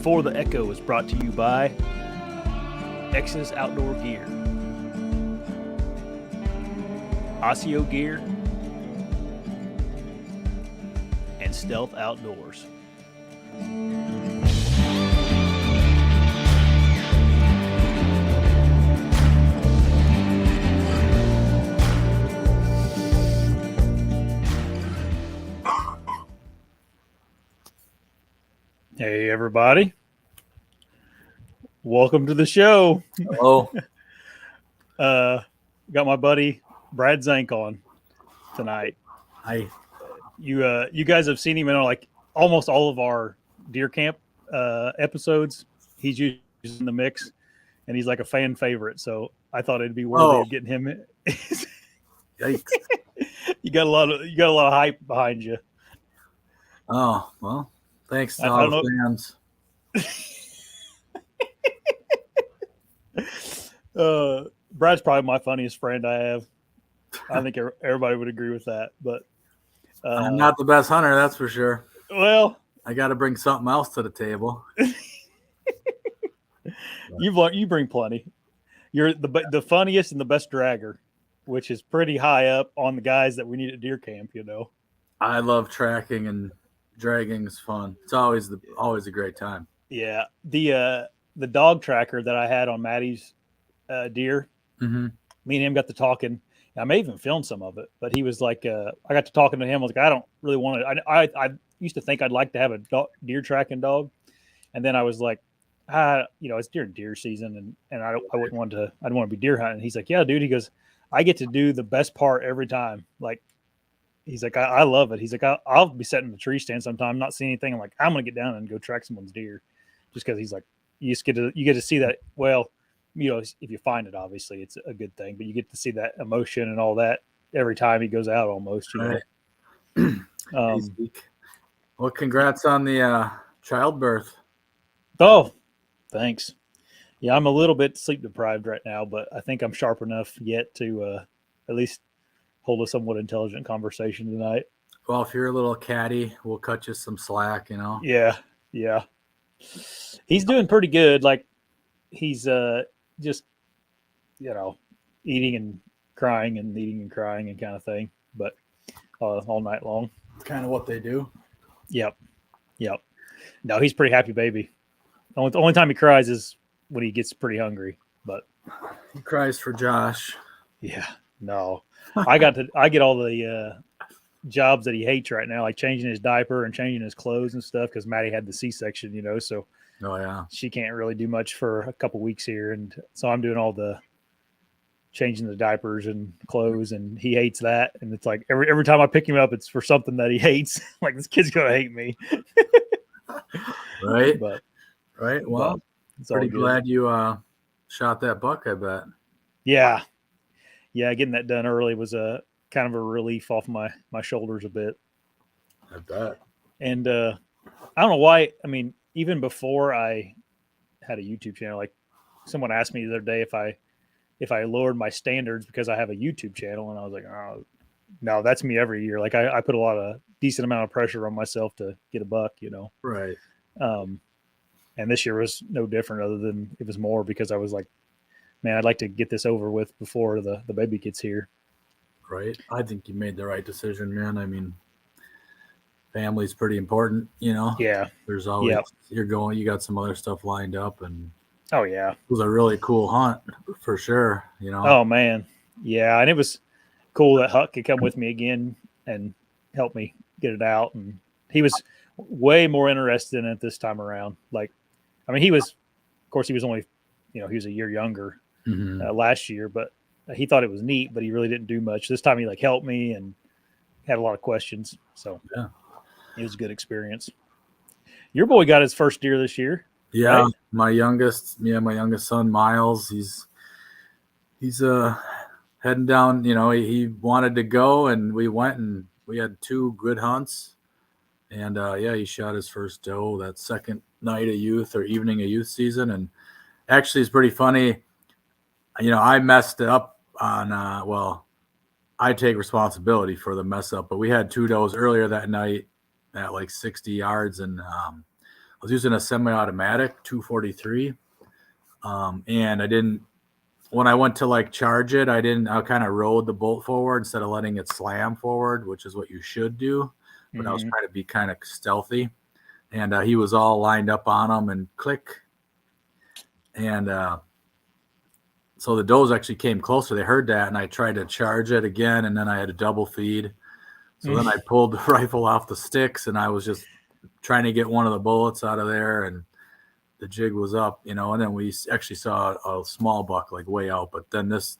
Before the Echo is brought to you by X's Outdoor Gear, ASIO Gear, and Stealth Outdoors. Hey, everybody. Welcome to the show. Hello. Got my buddy Brad Zank on tonight. Hi. You guys have seen him in like almost all of our deer camp episodes. He's usually in the mix, and he's like a fan favorite. So I thought it'd be worthy of getting him in. Yikes. You got a lot of hype behind you. Oh, well, thanks to all the fans. Brad's probably my funniest friend I have. I think everybody would agree with that. But I'm not the best hunter, that's for sure. Well, I got to bring something else to the table. You bring plenty. You're the funniest and the best dragger, which is pretty high up on the guys that we need at deer camp. You know, I love tracking, and dragging is fun. It's always a great time. Yeah, the dog tracker that I had on Maddie's deer. Mm-hmm. Me and him got to talking. I may even film some of it, but he was like, I got to talking to him. I was like, I don't really want to. I used to think I'd like to have a deer tracking dog, and then I was like, it's during deer season, and I wouldn't want to. I'd want to be deer hunting. He's like, yeah, dude. He goes, I get to do the best part every time. Like, he's like, I love it. He's like, I'll be sitting in the tree stand sometime, not seeing anything. I'm like, I'm gonna get down and go track someone's deer, just because he's like, you get to see that. Well, if you find it, obviously it's a good thing, but you get to see that emotion and all that every time he goes out almost, Right. Well, congrats on the childbirth. Oh, thanks. Yeah, I'm a little bit sleep deprived right now, but I think I'm sharp enough yet to at least hold a somewhat intelligent conversation tonight. Well, if you're a little catty, we'll cut you some slack, Yeah. He's doing pretty good. Like, he's just, eating and crying and eating and crying and kind of thing, but all night long. It's kind of what they do. Yep. No, he's a pretty happy baby. The only time he cries is when he gets pretty hungry, but he cries for Josh. Yeah, no, I get all the jobs that he hates right now, like changing his diaper and changing his clothes and stuff, because Maddie had the C-section, so she can't really do much for a couple weeks here, and so I'm doing all the changing the diapers and clothes, and he hates that. And it's like every time I pick him up, it's for something that he hates. Like, this kid's gonna hate me. Right. But right. Well, pretty glad you shot that buck, I bet. Yeah, getting that done early was a kind of a relief off my shoulders a bit. I bet. And I don't know why. I mean, even before I had a YouTube channel, like, someone asked me the other day if I lowered my standards because I have a YouTube channel, and I was like, oh, no, that's me every year. Like, I put a lot of decent amount of pressure on myself to get a buck, Right. And this year was no different, other than it was more because I was like, man, I'd like to get this over with before the baby gets here. Right. I think you made the right decision, man. I mean, family's pretty important, Yeah. There's always, you got some other stuff lined up, and oh yeah, it was a really cool hunt for sure, Oh man. Yeah. And it was cool that Huck could come with me again and help me get it out. And he was way more interested in it this time around. Like, I mean, he was only, he was a year younger last year, but he thought it was neat, but he really didn't do much. This time he helped me and had a lot of questions. So yeah, it was a good experience. Your boy got his first deer this year. Yeah. Right? My youngest son, Miles, he's heading down, he wanted to go, and we went, and we had 2 good hunts. And he shot his first doe that second night of youth, or evening of youth season. And actually, it's pretty funny. I messed up on, I take responsibility for the mess up, but we had 2 does earlier that night at like 60 yards. And was using a semi-automatic 243. And I didn't, when I went to like charge it, I kind of rode the bolt forward instead of letting it slam forward, which is what you should do. But I was trying to be kind of stealthy. And he was all lined up on him and click. And so the does actually came closer. They heard that, and I tried to charge it again, and then I had a double feed. So then I pulled the rifle off the sticks, and I was just trying to get one of the bullets out of there, and the jig was up, and then we actually saw a small buck like way out. But then this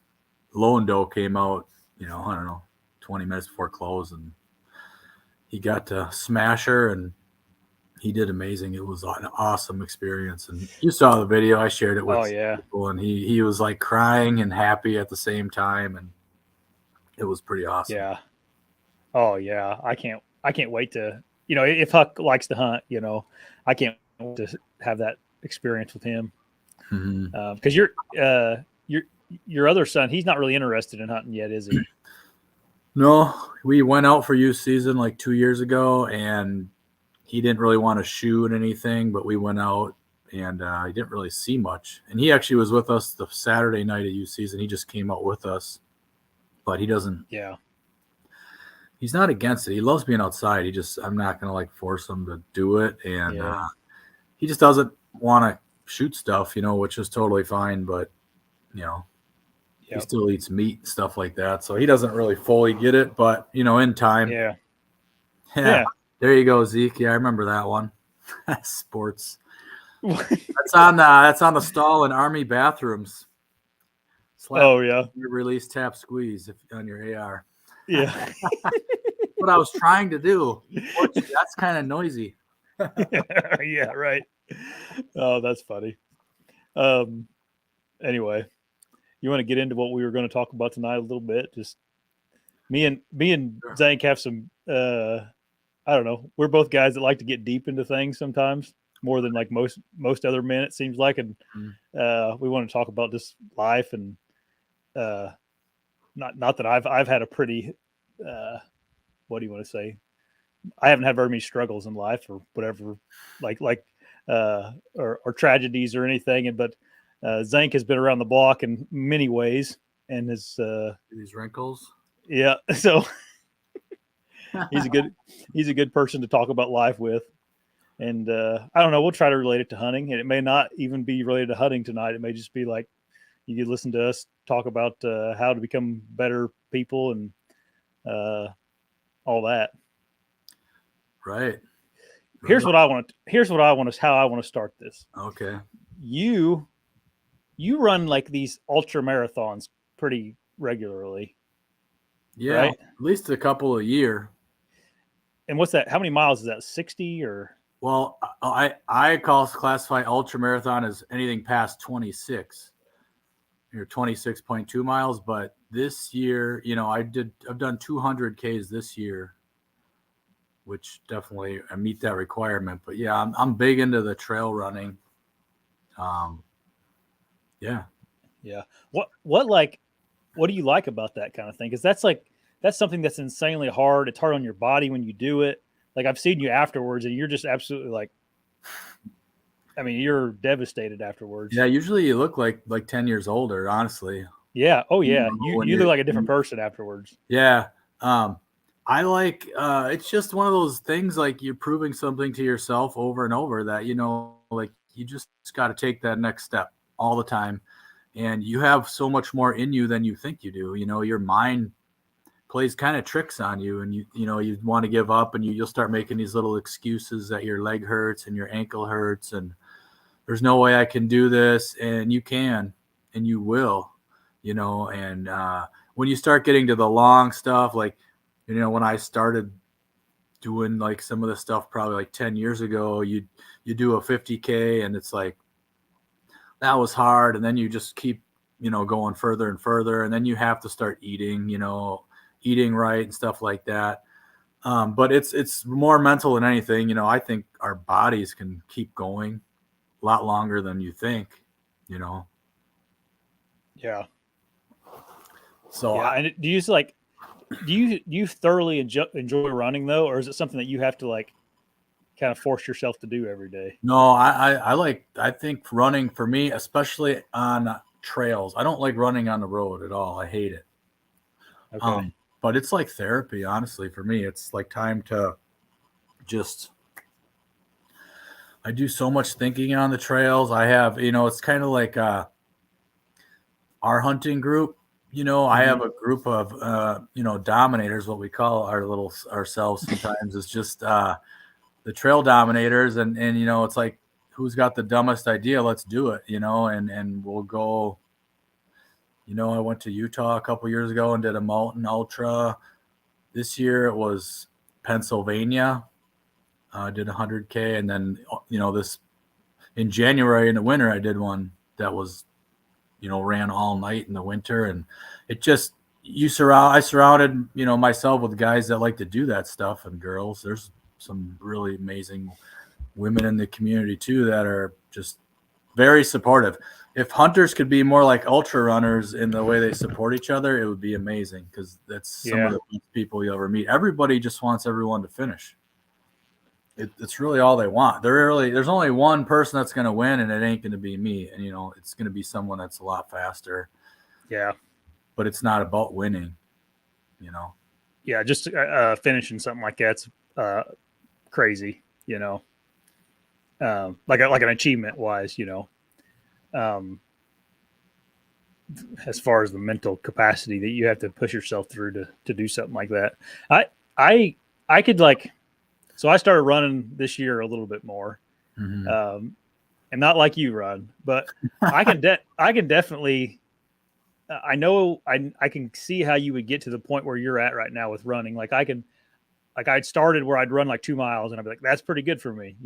lone doe came out, I don't know, 20 minutes before close, and he got to smash her, and he did amazing. It was an awesome experience. And you saw the video. I shared it with people, and he was like crying and happy at the same time, and it was pretty awesome. Yeah. Oh yeah. I can't wait to, if Huck likes to hunt, I can't wait to have that experience with him. Because your other son, he's not really interested in hunting yet, is he? No, we went out for youth season like 2 years ago, and he didn't really want to shoot anything, but we went out, and he didn't really see much. And he actually was with us the Saturday night of youth season. He just came out with us, but he doesn't. Yeah. He's not against it. He loves being outside. I'm not going to like force him to do it. And he just doesn't want to shoot stuff, which is totally fine. But, he still eats meat and stuff like that. So he doesn't really fully get it, but in time. Yeah. There you go, Zeke. Yeah, I remember that one. Sports. That's on the stall in Army bathrooms. Release, tap, squeeze on your AR. Yeah. What I was trying to do. That's kind of noisy. Yeah, right. Oh, that's funny. Anyway, you want to get into what we were going to talk about tonight a little bit? Just me and Zank have some I don't know. We're both guys that like to get deep into things sometimes, more than like most other men, it seems like. And we want to talk about just life and not that I've had a pretty what do you want to say? I haven't had very many struggles in life or whatever, or tragedies or anything. But Zank has been around the block in many ways, and is these wrinkles. Yeah, so he's a good person to talk about life with. And I don't know, we'll try to relate it to hunting, and it may not even be related to hunting tonight. It may just be like you could listen to us talk about how to become better people and all that. Right. Here's how I want to start this. Okay. You run like these ultra marathons pretty regularly. Yeah, right? At least a couple a year. And what's that? How many miles is that? 60 or? Well, I classify ultra marathon as anything past 26. You're 26.2 miles, but this year, I've done 200 Ks this year, which definitely I meet that requirement. But yeah, I'm big into the trail running. Yeah. What do you like about that kind of thing? Because that's something that's insanely hard. It's hard on your body when you do it. Like I've seen you afterwards, and you're just absolutely like, I mean, you're devastated afterwards. Yeah, usually you look like 10 years older, honestly. Yeah. Oh yeah. You look like a different person afterwards. Yeah. I like it's just one of those things, like you're proving something to yourself over and over that, like you just got to take that next step all the time. And you have so much more in you than you think you do. Your mind plays kind of tricks on you, and you want to give up, and you'll start making these little excuses that your leg hurts and your ankle hurts and there's no way I can do this. And you can, and you will, and when you start getting to the long stuff, like, when I started doing like some of the stuff probably like 10 years ago, you do a 50K and it's like, that was hard. And then you just keep, going further and further. And then you have to start eating right and stuff like that. But it's more mental than anything. I think our bodies can keep going a lot longer than you think, Yeah. So yeah. And do you thoroughly enjoy running though? Or is it something that you have to like kind of force yourself to do every day? No, I think running for me, especially on trails. I don't like running on the road at all. I hate it. Okay. But it's like therapy, honestly, for me. It's like time to just, I do so much thinking on the trails. I have, it's kind of like our hunting group. I have a group of, dominators, what we call ourselves sometimes, is just the trail dominators. And, it's like, who's got the dumbest idea? Let's do it, and we'll go. I went to Utah a couple years ago and did a mountain ultra. This year it was Pennsylvania. I did 100K, and then this in January in the winter I did one that was ran all night in the winter, and it just I surrounded myself with guys that like to do that stuff, and girls. There's some really amazing women in the community too that are just very supportive. If hunters could be more like ultra runners in the way they support each other, it would be amazing, because that's some of the best people you ever meet. Everybody just wants everyone to finish. It's really all they want. There's only one person that's going to win, and it ain't going to be me. And it's going to be someone that's a lot faster. Yeah, but it's not about winning. Yeah, just finishing something like that's crazy. Like an achievement wise. As far as the mental capacity that you have to push yourself through to do something like that. I could so I started running this year a little bit more, and not like you run, but I can definitely, I know I can see how you would get to the point where you're at right now with running. I'd started where I'd run like 2 miles and I'd be like, that's pretty good for me,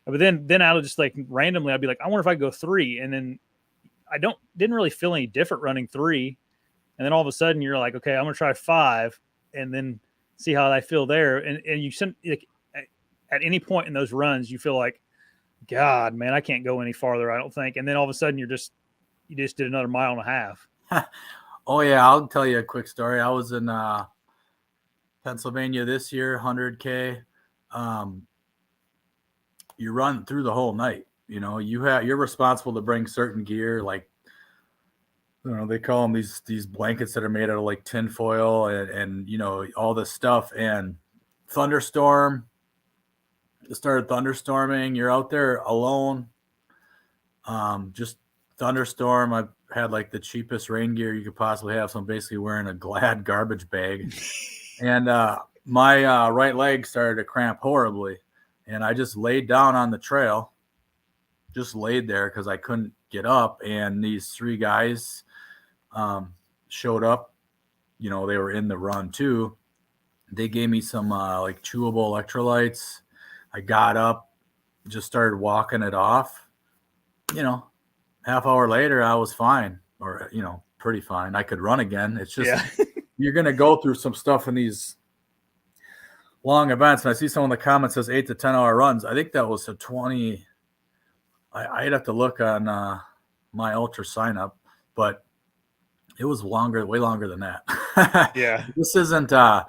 But then I would just randomly, I'd be like, I wonder if I could go 3. And then didn't really feel any different running 3. And then all of a sudden you're like, okay, I'm going to try 5 and then see how I feel there. And you at any point in those runs, you feel like, God, man, I can't go any farther, I don't think. And then all of a sudden you just did another 1.5 miles. Oh yeah. I'll tell you a quick story. I was in Pennsylvania this year, 100K. You run through the whole night. You're responsible to bring certain gear, like they call them these blankets that are made out of like tin foil and all this stuff. And thunderstorm, it started thunderstorming. You're out there alone. Just thunderstorm. I had like the cheapest rain gear you could possibly have, so I'm basically wearing a Glad garbage bag. And my right leg started to cramp horribly. And I just laid down on the trail, just laid there because I couldn't get up. And these 3 guys showed up. They were in the run too. They gave me some like chewable electrolytes. I got up, just started walking it off. Half hour later, I was fine, or pretty fine. I could run again. It's just you're gonna go through some stuff in these long events. And I see someone in the comments says 8 to 10 hour runs. I think that was a 20. I'd have to look on my ultra sign up, but it was way longer than that. Yeah. This isn't, a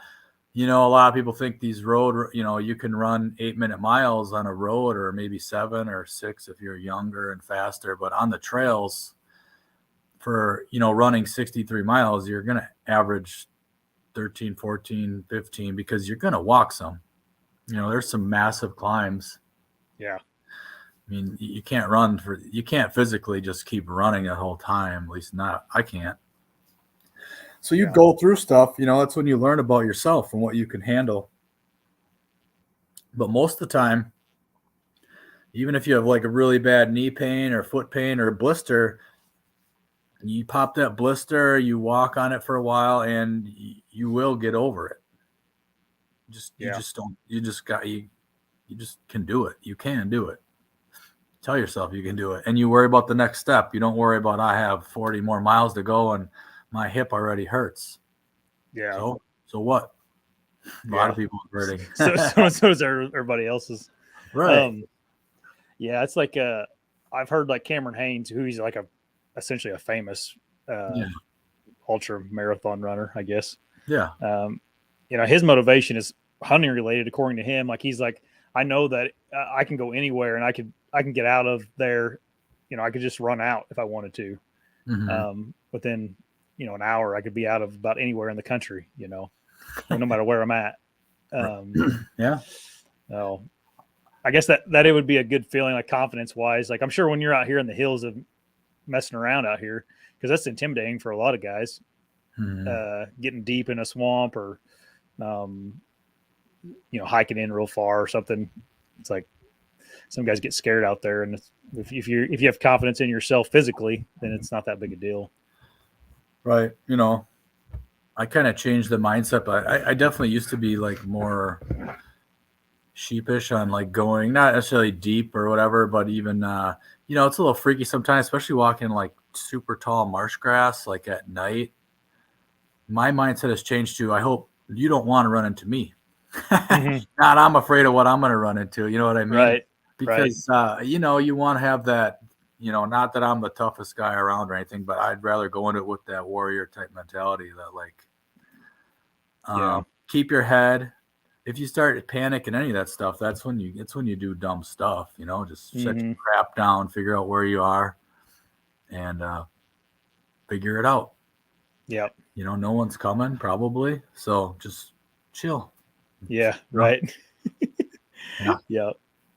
lot of people think these road, you can run 8-minute miles on a road, or maybe 7 or 6 if you're younger and faster. But on the trails for, running 63 miles, you're going to average 13, 14, 15, because you're going to walk some. There's some massive climbs. Yeah. I mean, you can't physically just keep running the whole time. At least not, I can't. So you go through stuff, that's when you learn about yourself and what you can handle. But most of the time, even if you have like a really bad knee pain or foot pain or a blister, you pop that blister, you walk on it for a while, and you will get over it. You just can do it. You can do it. Tell yourself you can do it. And you worry about the next step. You don't worry about, I have 40 more miles to go and my hip already hurts. Yeah. So what? A lot of people are hurting. so is everybody else's. Right. Yeah. It's like, I've heard like Cameron Haynes, who he's like essentially a famous ultra marathon runner, I guess. Yeah. His motivation is hunting related, according to him. Like, he's like, I know that I can go anywhere and I can get out of there. I could just run out if I wanted to. Within, an hour, I could be out of about anywhere in the country, no matter where I'm at. Yeah. So I guess that it would be a good feeling, like confidence wise. Like I'm sure when you're out here in the hills of messing around out here, because that's intimidating for a lot of guys, getting deep in a swamp or, hiking in real far or something. It's like some guys get scared out there, and if you have confidence in yourself physically, then it's not that big a deal. Right. I kind of changed the mindset, but I definitely used to be like more sheepish on like going, not necessarily deep or whatever, but even, it's a little freaky sometimes, especially walking like super tall marsh grass, like at night. My mindset has changed to, I hope you don't want to run into me. Not I'm afraid of what I'm going to run into. You know what I mean? Right. Because, you want to have that, not that I'm the toughest guy around or anything, but I'd rather go into it with that warrior type mentality that like, keep your head. If you start panicking any of that stuff, it's when you do dumb stuff, just set your crap down, figure out where you are and, figure it out. Yep. No one's coming probably. So just chill. Yeah. Right. Yeah. Yep.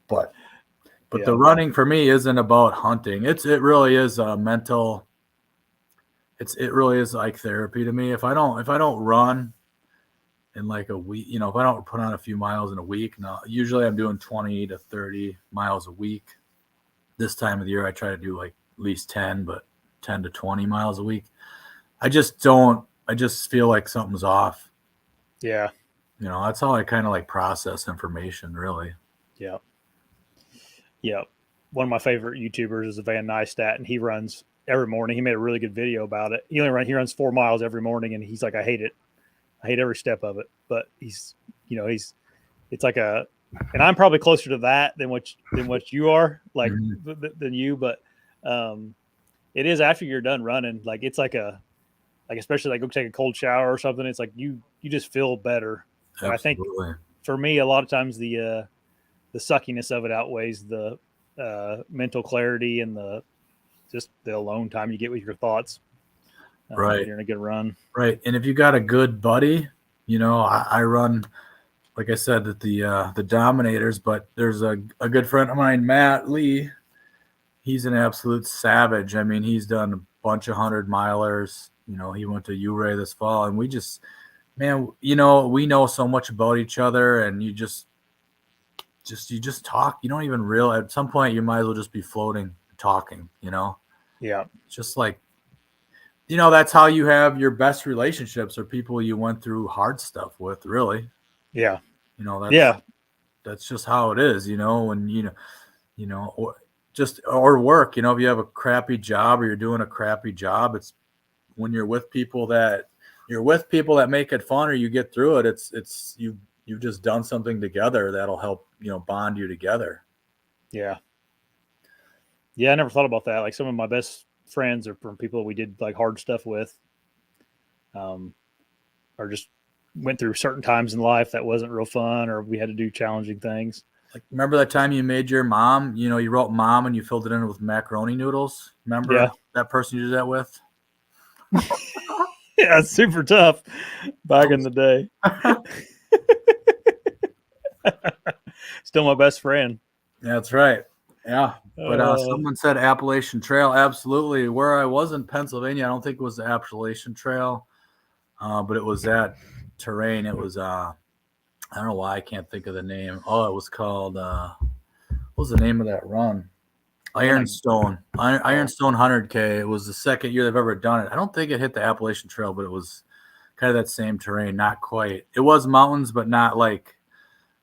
But the running for me isn't about hunting. It really is a mental. It really is like therapy to me. If I don't run in like a week, if I don't put on a few miles in a week, now usually I'm doing 20 to 30 miles a week. This time of the year, I try to do like at least 10, but 10 to 20 miles a week. I just feel like something's off. Yeah. That's how I kind of like process information, really. Yeah. Yeah. One of my favorite YouTubers is Van Neistat, and he runs every morning. He made a really good video about it. He runs 4 miles every morning, and he's like, I hate it. I hate every step of it. But it's like and I'm probably closer to that than what you are, like than you. But it is after you're done running, like it's like especially like go take a cold shower or something. It's like you just feel better. And I think for me, a lot of times the suckiness of it outweighs the mental clarity and the alone time you get with your thoughts. Right. You're in a good run. Right. And if you got a good buddy, I run, like I said, at the Dominators, but there's a good friend of mine, Matt Lee. He's an absolute savage. I mean, he's done a bunch of 100-milers. He went to URA this fall, and we just, man, we know so much about each other, and you just talk. You don't even realize at some point you might as well just be floating, talking, Yeah. Just like, that's how you have your best relationships, or people you went through hard stuff with, really. Yeah. That's just how it is, when, or work, if you have a crappy job or you're doing a crappy job, it's when you're with people that make it fun or you get through it. It's you've just done something together that'll help, bond you together. Yeah. Yeah. I never thought about that. Like some of my best friends are from people we did like hard stuff with, or just went through certain times in life that wasn't real fun, or we had to do challenging things. Like, remember that time you made your mom, you wrote mom and you filled it in with macaroni noodles? Remember that person you did that with? Yeah, it's super tough back in the day. Still my best friend. That's right. Yeah. But someone said Appalachian Trail. Absolutely. Where I was in Pennsylvania, I don't think it was the Appalachian Trail, but it was that terrain. It was, I don't know why I can't think of the name. Oh, it was called, what was the name of that run? Ironstone 100K. It was the second year they've ever done it. I don't think it hit the Appalachian Trail, but it was kind of that same terrain. Not quite. It was mountains, but not like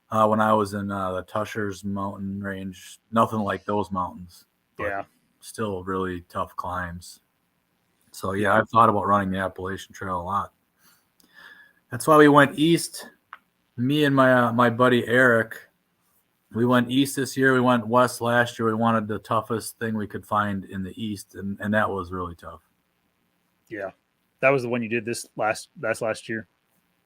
when I was in the Tushers mountain range. Nothing like those mountains. Yeah. Still really tough climbs. So, yeah, I've thought about running the Appalachian Trail a lot. That's why we went east. Me and my buddy Eric, we went east this year. We went west last year. We wanted the toughest thing we could find in the east, and that was really tough. Yeah. That was the one you did last year.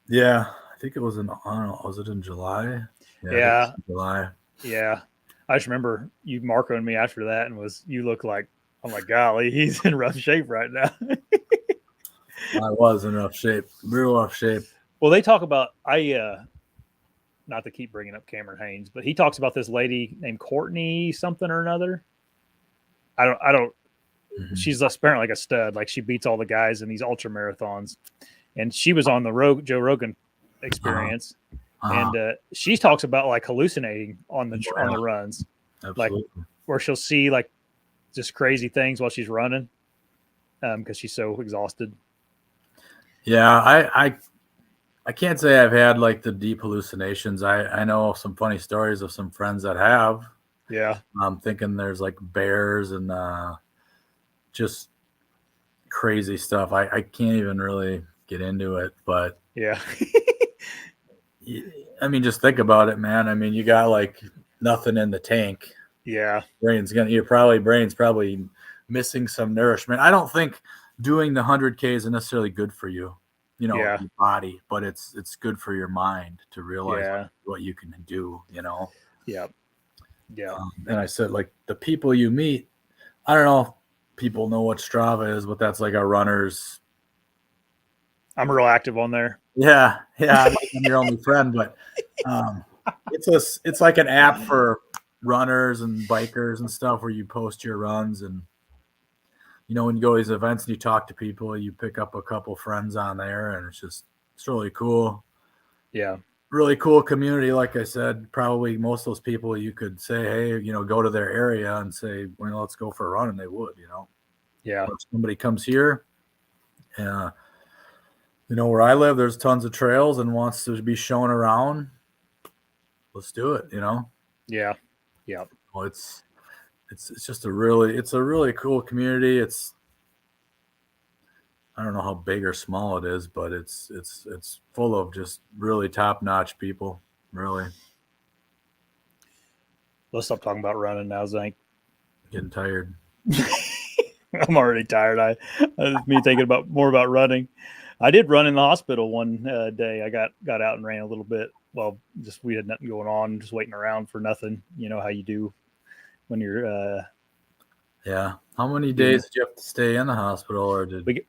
Yeah. I think it was I don't know, was it in July? Yeah. July. Yeah. I just remember you marking me after that and you look like, oh my golly, he's in rough shape right now. I was in rough shape, real rough shape. Well, they talk about, not to keep bringing up Cameron Haynes, but he talks about this lady named Courtney something or another. I don't, she's apparently like a stud. Like she beats all the guys in these ultra marathons. And she was on the Joe Rogan experience. And she talks about like hallucinating on the runs. Absolutely. Like where she'll see like just crazy things while she's running because she's so exhausted. Yeah, I can't say I've had like the deep hallucinations. I know some funny stories of some friends that have. Yeah. I'm thinking there's like bears and just crazy stuff. I can't even really get into it, but yeah. I mean, just think about it, man. I mean, you got like nothing in the tank. Yeah. Brain's probably missing some nourishment. I don't think doing the 100K is necessarily good for you, your body, but it's good for your mind to realize what you can do, Yeah. Yeah. And I said, like, the people you meet, I don't know if people know what Strava is, but that's like a runner's. I'm real active on there. Yeah. I'm your only friend, but it's like an app for runners and bikers and stuff where you post your runs, and when you go to these events and you talk to people, you pick up a couple friends on there, and it's really cool. Yeah. Really cool community. Like I said, probably most of those people you could say, hey, go to their area and say, well, let's go for a run, and they would, Yeah. But if somebody comes here, where I live, there's tons of trails and wants to be shown around. Let's do it, Yeah. Yeah. Well, it's just a really cool community. I don't know how big or small it is, but it's full of just really top-notch people, really. Let's stop talking about running now, Zank. Getting tired. I'm already tired. Me thinking more about running. I did run in the hospital one day. I got out and ran a little bit. Well, we had nothing going on, just waiting around for nothing. You know how you do when you're. Yeah. How many days did you have to stay in the hospital, or did we?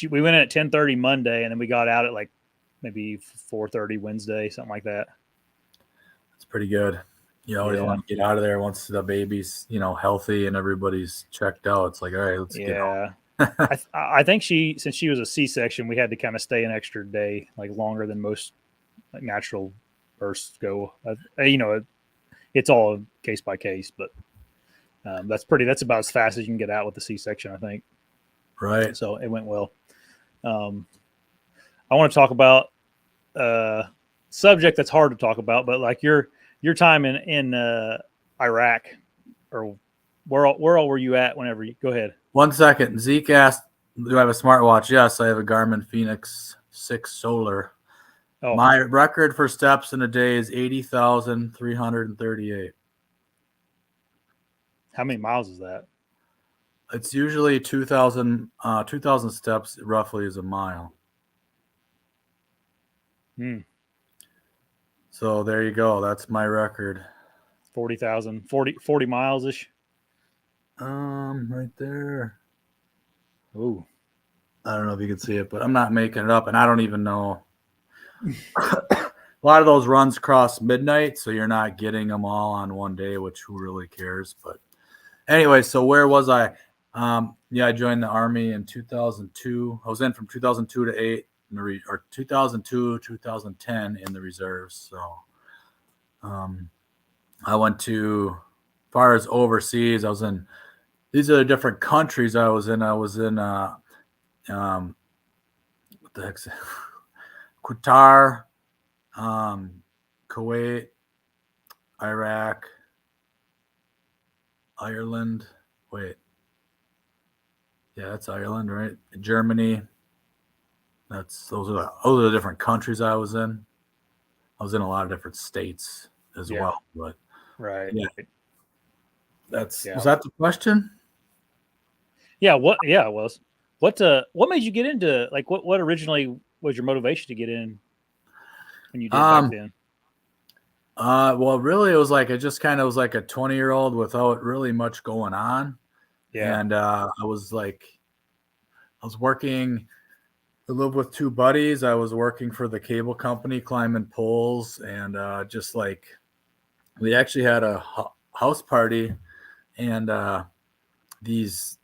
We went in at 10:30 Monday, and then we got out at like maybe 4:30 Wednesday, something like that. That's pretty good. You always want to get out of there once the baby's healthy and everybody's checked out. It's like, all right, let's get home. I think since she was a C-section, we had to kind of stay an extra day, like longer than most like natural births go. It's all case by case, but that's about as fast as you can get out with the C-section, I think. Right. So it went well. I want to talk about subject that's hard to talk about, but like your time in Iraq, or where all were you at whenever you go ahead? 1 second. Zeke asked, do I have a smartwatch? Yes, I have a Garmin Fenix 6 Solar. Oh. My record for steps in a day is 80,338. How many miles is that? It's usually 2,000 steps roughly is a mile. So there you go. That's my record. 40 miles-ish. Right there. Ooh. I don't know if you can see it, but I'm not making it up, and I don't even know. A lot of those runs cross midnight, so you're not getting them all on one day, which who really cares? But anyway, so where was I? I joined the Army in 2002. I was in from 2002 to 8 or 2002 2010 in the reserves. So I went to, as far as overseas, I was in, these are the different countries I was in. What the heck's Qatar, Kuwait, Iraq, Ireland. Wait. Yeah, that's Ireland, right? Germany. Those are the different countries I was in. I was in a lot of different states as well, but right. Yeah. Was that the question? Yeah. What? Yeah, it was. What made you get into, like, what originally was your motivation to get in when you did back then? Well, really, it just kind of was like a 20-year-old without really much going on. Yeah. And I was working, I lived with two buddies. I was working for the cable company, climbing poles, and just like we actually had a house party, and these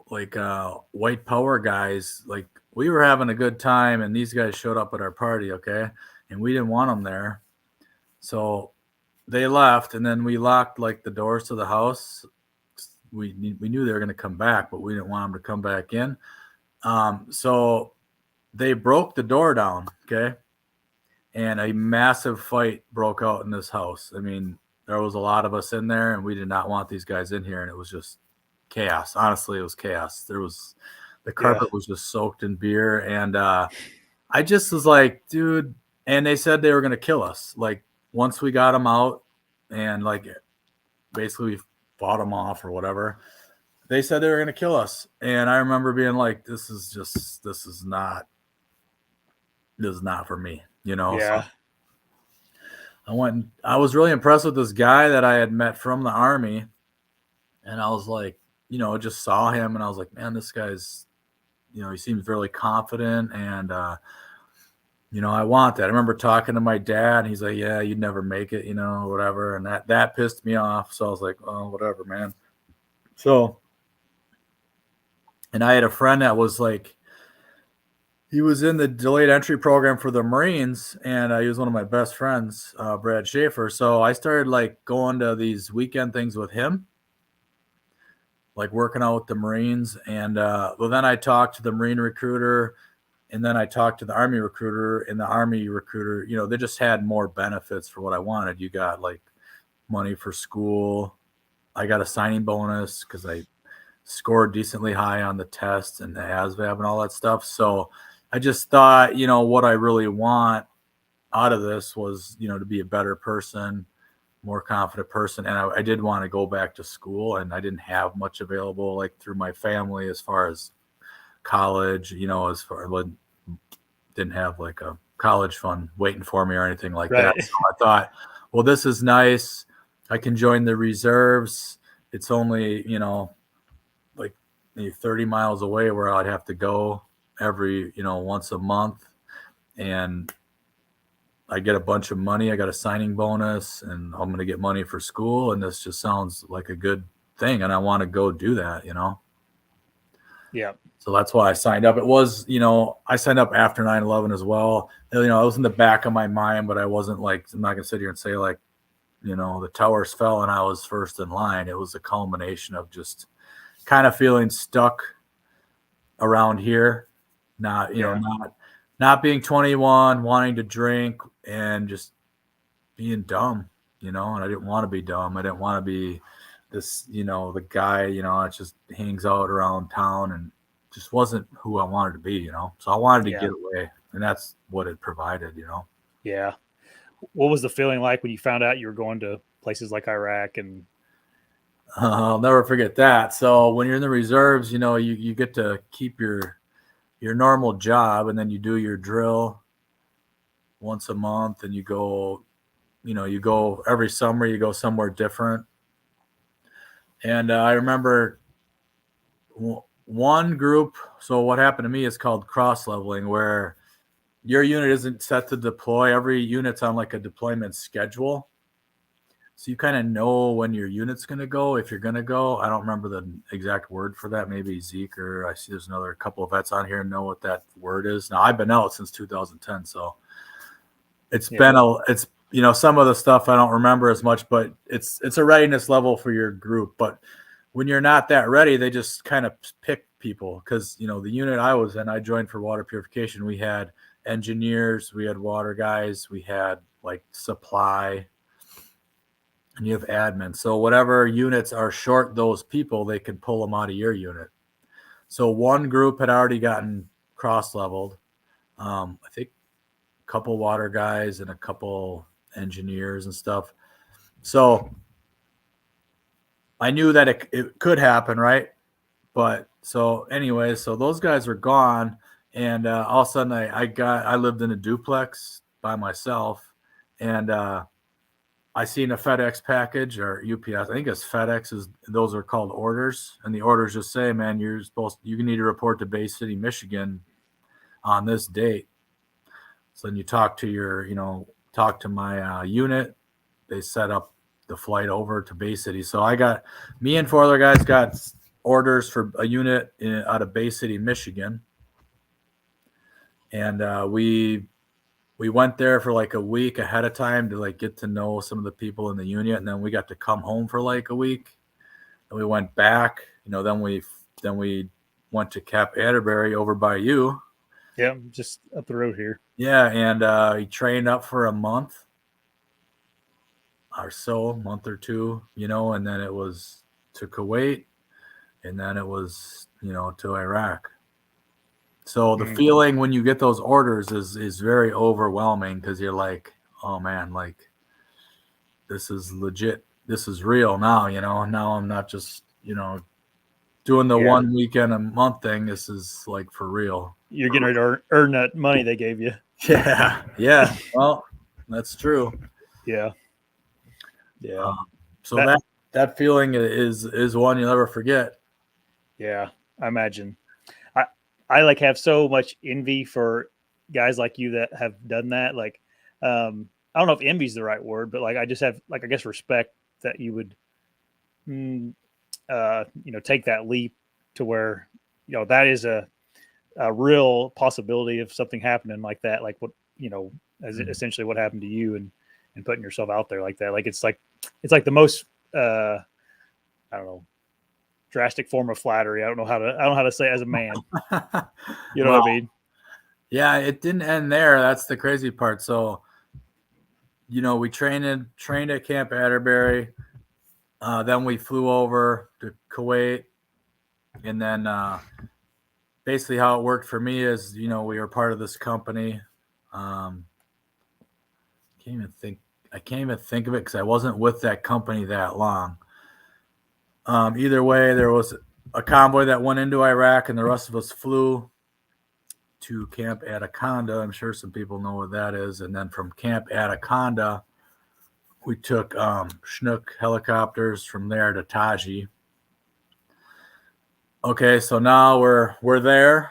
white power guys, like we were having a good time, and these guys showed up at our party, okay, and we didn't want them there, so they left, and then we locked like the doors to the house. We knew they were going to come back, but we didn't want them to come back in. So they broke the door down, okay, and a massive fight broke out in this house. I mean, there was a lot of us in there, and we did not want these guys in here, and it was just chaos. Honestly, it was chaos. The Yeah. carpet was just soaked in beer, and I just was like, dude. And they said they were going to kill us. Like once we got them out, and like basically we fought them off or whatever, they said they were going to kill us. And I remember being like, this is not for me, you know. Yeah. So I was really impressed with this guy that I had met from the army, and I was like, you know, just saw him, and I was like, man, this guy's, you know, he seems really confident, and you know, I want that. I remember talking to my dad, and he's like, yeah, you'd never make it, you know, whatever, and that pissed me off. So I was like, oh, whatever, man. So, and I had a friend that was like, he was in the delayed entry program for the Marines, and he was one of my best friends, Brad Schaefer. So I started like going to these weekend things with him, like working out with the Marines. And well, then I talked to the Marine recruiter, and then I talked to the Army recruiter, and the Army recruiter, you know, they just had more benefits for what I wanted. You got like money for school. I got a signing bonus because I scored decently high on the tests and the ASVAB and all that stuff. So I just thought, you know, what I really want out of this was, you know, to be a better person, more confident person. And I did want to go back to school, and I didn't have much available like through my family as far as college, you know, as far as didn't have like a college fund waiting for me or anything like that. Right. So I thought, well, this is nice. I can join the reserves. It's only, you know, like maybe 30 miles away where I'd have to go every, you know, once a month. And I get a bunch of money. I got a signing bonus, and I'm going to get money for school. And this just sounds like a good thing. And I want to go do that, you know? Yeah. So that's why I signed up. It was, you know, I signed up after 9/11 as well. You know, it was in the back of my mind, but I wasn't like, I'm not going to sit here and say like, you know, the towers fell and I was first in line. It was a culmination of just kind of feeling stuck around here, not, you know, Yeah. not being 21, wanting to drink, and just being dumb, you know. And I didn't want to be dumb. I didn't want to be this, you know, the guy, you know, that just hangs out around town, and just wasn't who I wanted to be, you know. So I wanted to Yeah. get away, and that's what it provided, you know. Yeah. What was the feeling like when you found out you were going to places like Iraq and I'll never forget that. So when you're in the reserves, you know, you get to keep your normal job, and then you do your drill once a month, and you go, you know, you go every summer, you go somewhere different. And I remember one group. So what happened to me is called cross leveling, where your unit isn't set to deploy. Every unit's on like a deployment schedule. So you kind of know when your unit's going to go, if you're going to go. I don't remember the exact word for that. Maybe Zeke, or I see there's another couple of vets on here know what that word is. Now I've been out since 2010, so it's yeah. it's, you know, some of the stuff I don't remember as much, but it's a readiness level for your group. But when you're not that ready, they just kind of pick people, because, you know, the unit I was in, I joined for water purification. We had engineers, we had water guys, we had like supply, and you have admin. So whatever units are short those people, they can pull them out of your unit. So one group had already gotten cross leveled. I think a couple water guys and a couple engineers and stuff. So I knew that it could happen, right? But so anyway, so those guys were gone, and all of a sudden I lived in a duplex by myself, and I seen a FedEx package or UPS. I think it's FedEx. Those are called orders, and the orders just say, "Man, you need to report to Bay City, Michigan, on this date." So then you talk to my unit. They set up the flight over to Bay City. So me and 4 other guys got orders for a unit out of Bay City, Michigan, and we went there for like a week ahead of time to like get to know some of the people in the unit, and then we got to come home for like a week. And we went back, then we went to Cap Atterbury over by you. Yeah, just up the road here. Yeah, and he trained up for a month or so, month or two, and then it was to Kuwait, and then it was, to Iraq. So the feeling when you get those orders is very overwhelming, because you're like, oh man, like this is legit. This is real now, now I'm not just, doing the 1 weekend a month thing. This is like for real. You're getting ready to earn that money they gave you. Yeah. Yeah. Well, that's true. Yeah. Yeah. So that feeling is one you'll never forget. Yeah. I imagine. I like have so much envy for guys like you that have done that. Like, I don't know if envy is the right word, but like, I just have like, I guess, respect that you would, take that leap to where, that is a real possibility of something happening like that. Like what, as essentially what happened to you and putting yourself out there like that. Like, it's like the most, I don't know, drastic form of flattery. I don't know how to say it as a man. You know what I mean? Yeah, it didn't end there. That's the crazy part. So, we trained at Camp Atterbury. Then we flew over to Kuwait, and then basically how it worked for me is, we were part of this company. I can't even think of it because I wasn't with that company that long. Either way, there was a convoy that went into Iraq, and the rest of us flew to Camp Anaconda. I'm sure some people know what that is. And then from Camp Anaconda, we took Chinook helicopters from there to Taji. Okay, so now we're there,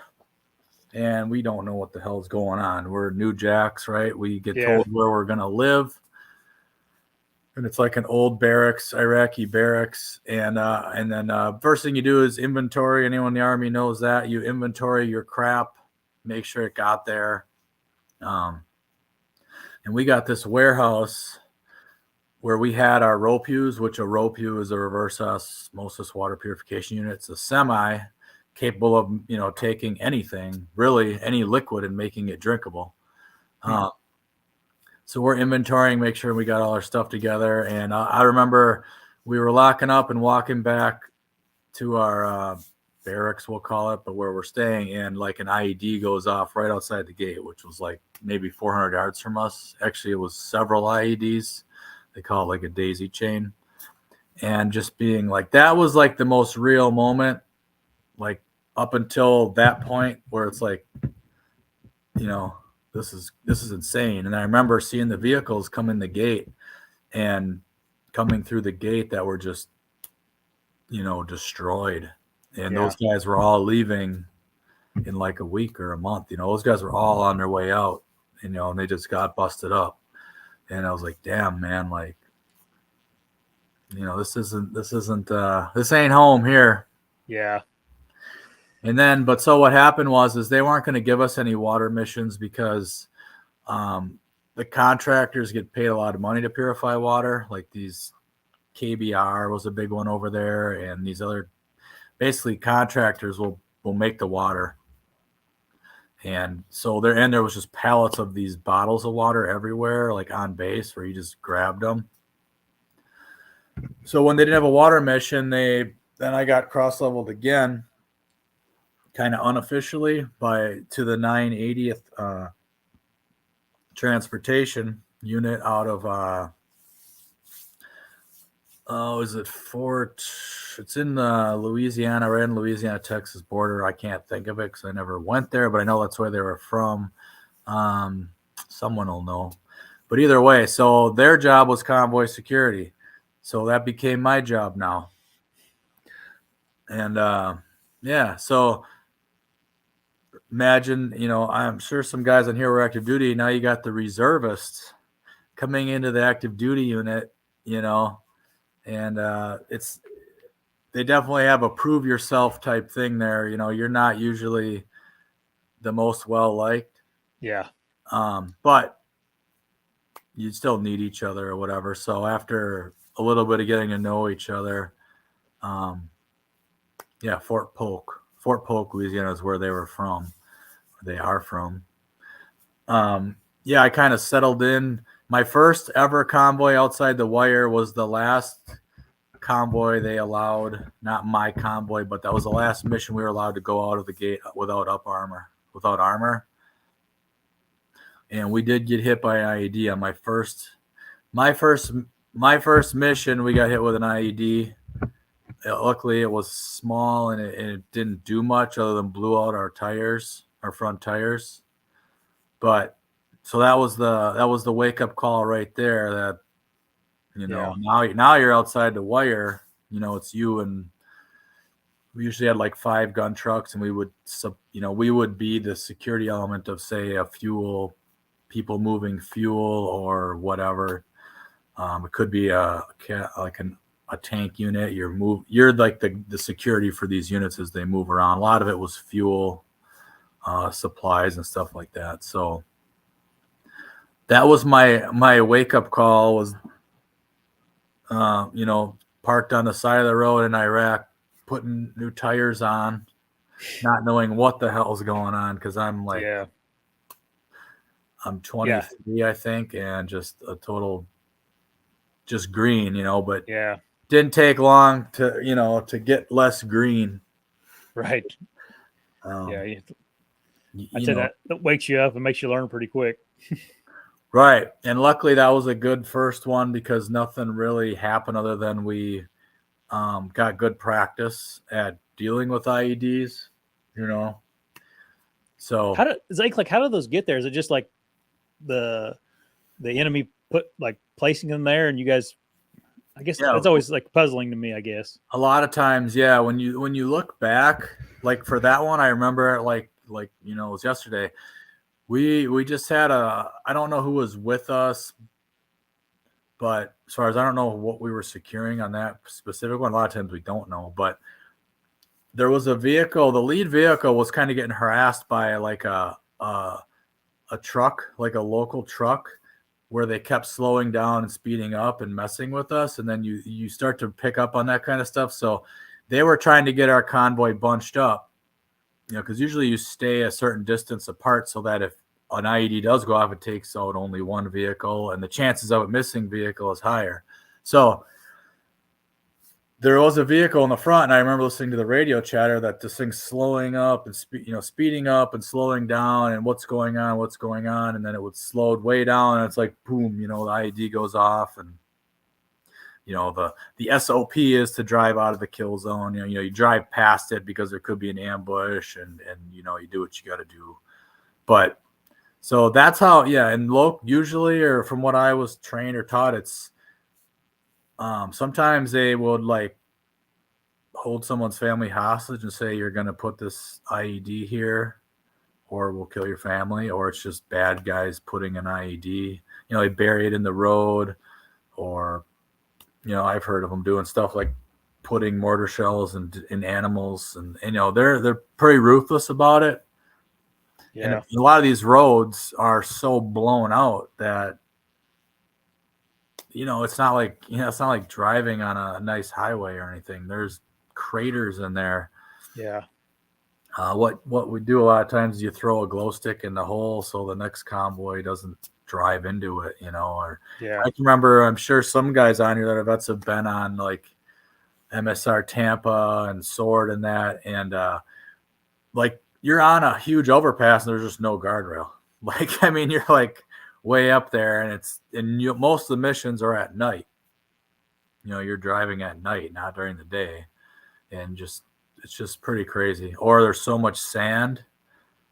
and we don't know what the hell's going on. We're new jacks, right? We get told where we're gonna live. And it's like an old barracks, Iraqi barracks. And then first thing you do is inventory. Anyone in the Army knows that. You inventory your crap, make sure it got there. And we got this warehouse where we had our ROPUs, which a ROPU is a reverse osmosis water purification unit. It's a semi capable of, taking anything, really any liquid, and making it drinkable. So we're inventorying, make sure we got all our stuff together. And I remember we were locking up and walking back to our barracks, we'll call it, but where we're staying, and like an IED goes off right outside the gate, which was like maybe 400 yards from us. Actually, it was several IEDs. They call it like a daisy chain. And just being like, that was like the most real moment, like up until that point where it's like, this is insane. And I remember seeing the vehicles come in the gate and coming through the gate that were just, destroyed. And those guys were all leaving in like a week or a month. Those guys were all on their way out, and they just got busted up. And I was like, damn, man, like, this ain't home here. Yeah. And then, so what happened is they weren't going to give us any water missions because the contractors get paid a lot of money to purify water. Like these KBR was a big one over there, and these other basically contractors will make the water. And so there was just pallets of these bottles of water everywhere, like on base, where you just grabbed them. So when they didn't have a water mission, then I got cross-leveled again, kind of unofficially, to the 980th transportation unit out of it's in Louisiana, right in Louisiana Texas border. I can't think of it because I never went there, but I know that's where they were from. Someone will know. But either way, so their job was convoy security. So that became my job now. And yeah, so imagine, I'm sure some guys on here were active duty. Now you got the reservists coming into the active duty unit, and they definitely have a prove yourself type thing there. You're not usually the most well liked. Yeah. But you still need each other or whatever. So after a little bit of getting to know each other, yeah, Fort Polk, Louisiana is where they were from. They are from. Yeah, I kind of settled in. My first ever convoy outside the wire was the last convoy they allowed. Not my convoy, but that was the last mission we were allowed to go out of the gate without armor. And we did get hit by an IED on my first mission. We got hit with an IED. Luckily, it was small and it didn't do much other than blew out our front tires. But so that was the wake up call right there. That now you're outside the wire. It's you, and we usually had like 5 gun trucks, and we would be the security element of, say, people moving fuel or whatever. It could be a tank unit. You're like the security for these units as they move around. A lot of it was fuel, supplies and stuff like that. So that was my wake up call. Was parked on the side of the road in Iraq, putting new tires on, not knowing what the hell's going on, because I'm 23, I think, and just a total just green, but didn't take long to get less green. Right. I'd say that wakes you up and makes you learn pretty quick. Right. And luckily that was a good first one, because nothing really happened other than we got good practice at dealing with IEDs, So how do those get there? Is it just like the enemy placing them there, and you guys, I guess that's always like puzzling to me, I guess. A lot of times, yeah, when you look back, like for that one, I remember it was yesterday. We just had I don't know who was with us, but as far as I don't know what we were securing on that specific one. A lot of times we don't know, but there was a vehicle. The lead vehicle was kind of getting harassed by like a truck, like a local truck, where they kept slowing down and speeding up and messing with us. And then you start to pick up on that kind of stuff. So they were trying to get our convoy bunched up, because usually you stay a certain distance apart so that if an IED does go off, it takes out only one vehicle, and the chances of it missing vehicle is higher. So there was a vehicle in the front, and I remember listening to the radio chatter that this thing's slowing up and speeding up and slowing down, and what's going on, and then it would slow way down, and it's like boom, the IED goes off, and the SOP is to drive out of the kill zone. You drive past it because there could be an ambush, and you do what you got to do. But so that's how, and usually, or from what I was trained or taught, it's sometimes they would like hold someone's family hostage and say, you're going to put this IED here or we'll kill your family, or it's just bad guys putting an IED, they bury it in the road, or, I've heard of them doing stuff like putting mortar shells in animals, and they're pretty ruthless about it. Yeah. And a lot of these roads are so blown out that, it's not like driving on a nice highway or anything. There's craters in there. Yeah. What we do a lot of times is you throw a glow stick in the hole so the next convoy doesn't drive into it, or I can remember, I'm sure some guys on here that are vets have been on like MSR Tampa and Sword and that, and like you're on a huge overpass and there's just no guardrail. Like, I mean, you're like way up there, and most of the missions are at night. You're driving at night, not during the day, and it's just pretty crazy. Or there's so much sand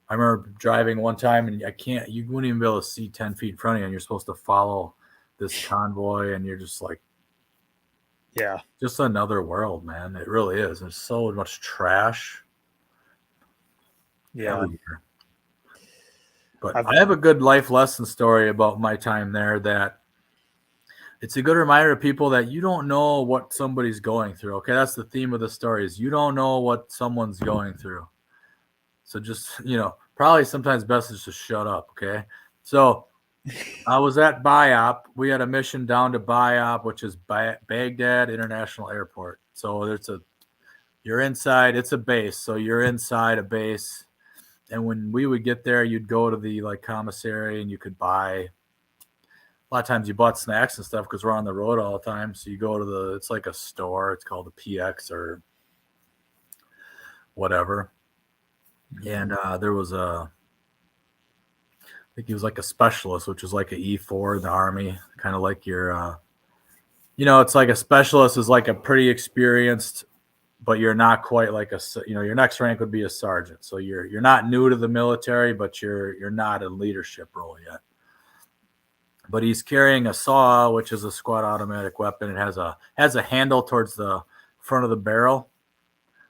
I remember driving one time and you wouldn't even be able to see 10 feet in front of you, and you're supposed to follow this convoy, and you're just like, yeah, just another world, man. It really is. There's so much trash yeah. everywhere. But I have a good life lesson story about my time there that it's a good reminder to people that you don't know what somebody's going through. Okay, that's the theme of the story is you don't know what someone's going through. So just, probably sometimes best is to shut up, okay? So I was at BIOP. We had a mission down to BIOP, which is Baghdad International Airport. So you're inside, it's a base. So you're inside a base. And when we would get there, you'd go to the commissary and you could buy, a lot of times you bought snacks and stuff because we're on the road all the time. So you go to it's like a store. It's called the PX or whatever. And there was I think he was like a specialist, which was like an E4 in the Army, kind of like your, it's like a specialist is like a pretty experienced, but you're not quite like your next rank would be a sergeant. So you're not new to the military, but you're not in leadership role yet. But he's carrying a SAW, which is a squad automatic weapon. It has a handle towards the front of the barrel,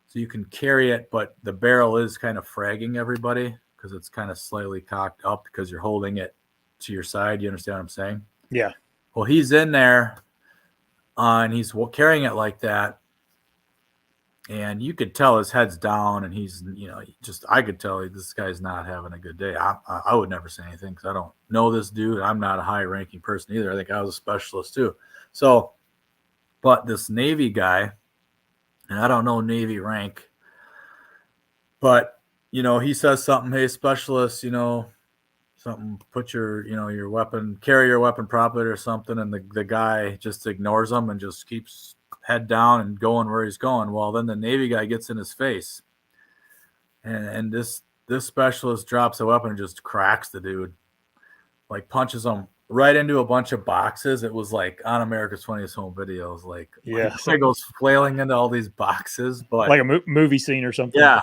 so you can carry it, but the barrel is kind of fragging everybody because it's kind of slightly cocked up because you're holding it to your side. You understand what I'm saying? Yeah. Well, he's in there, and he's carrying it like that. And you could tell his head's down, and he's, I could tell this guy's not having a good day. I would never say anything because I don't know this dude. I'm not a high-ranking person either. I think I was a specialist too. So, but this Navy guy, and I don't know Navy rank, but, he says something, hey, specialist, something, put your, your weapon, carry your weapon properly or something. And the guy just ignores him and just keeps head down and going where he's going. Well, then the Navy guy gets in his face, and this specialist drops a weapon and just cracks the dude, like punches him right into a bunch of boxes. It was like on America's Funniest Home Videos, like he goes flailing into all these boxes, but like a movie scene or something. Yeah,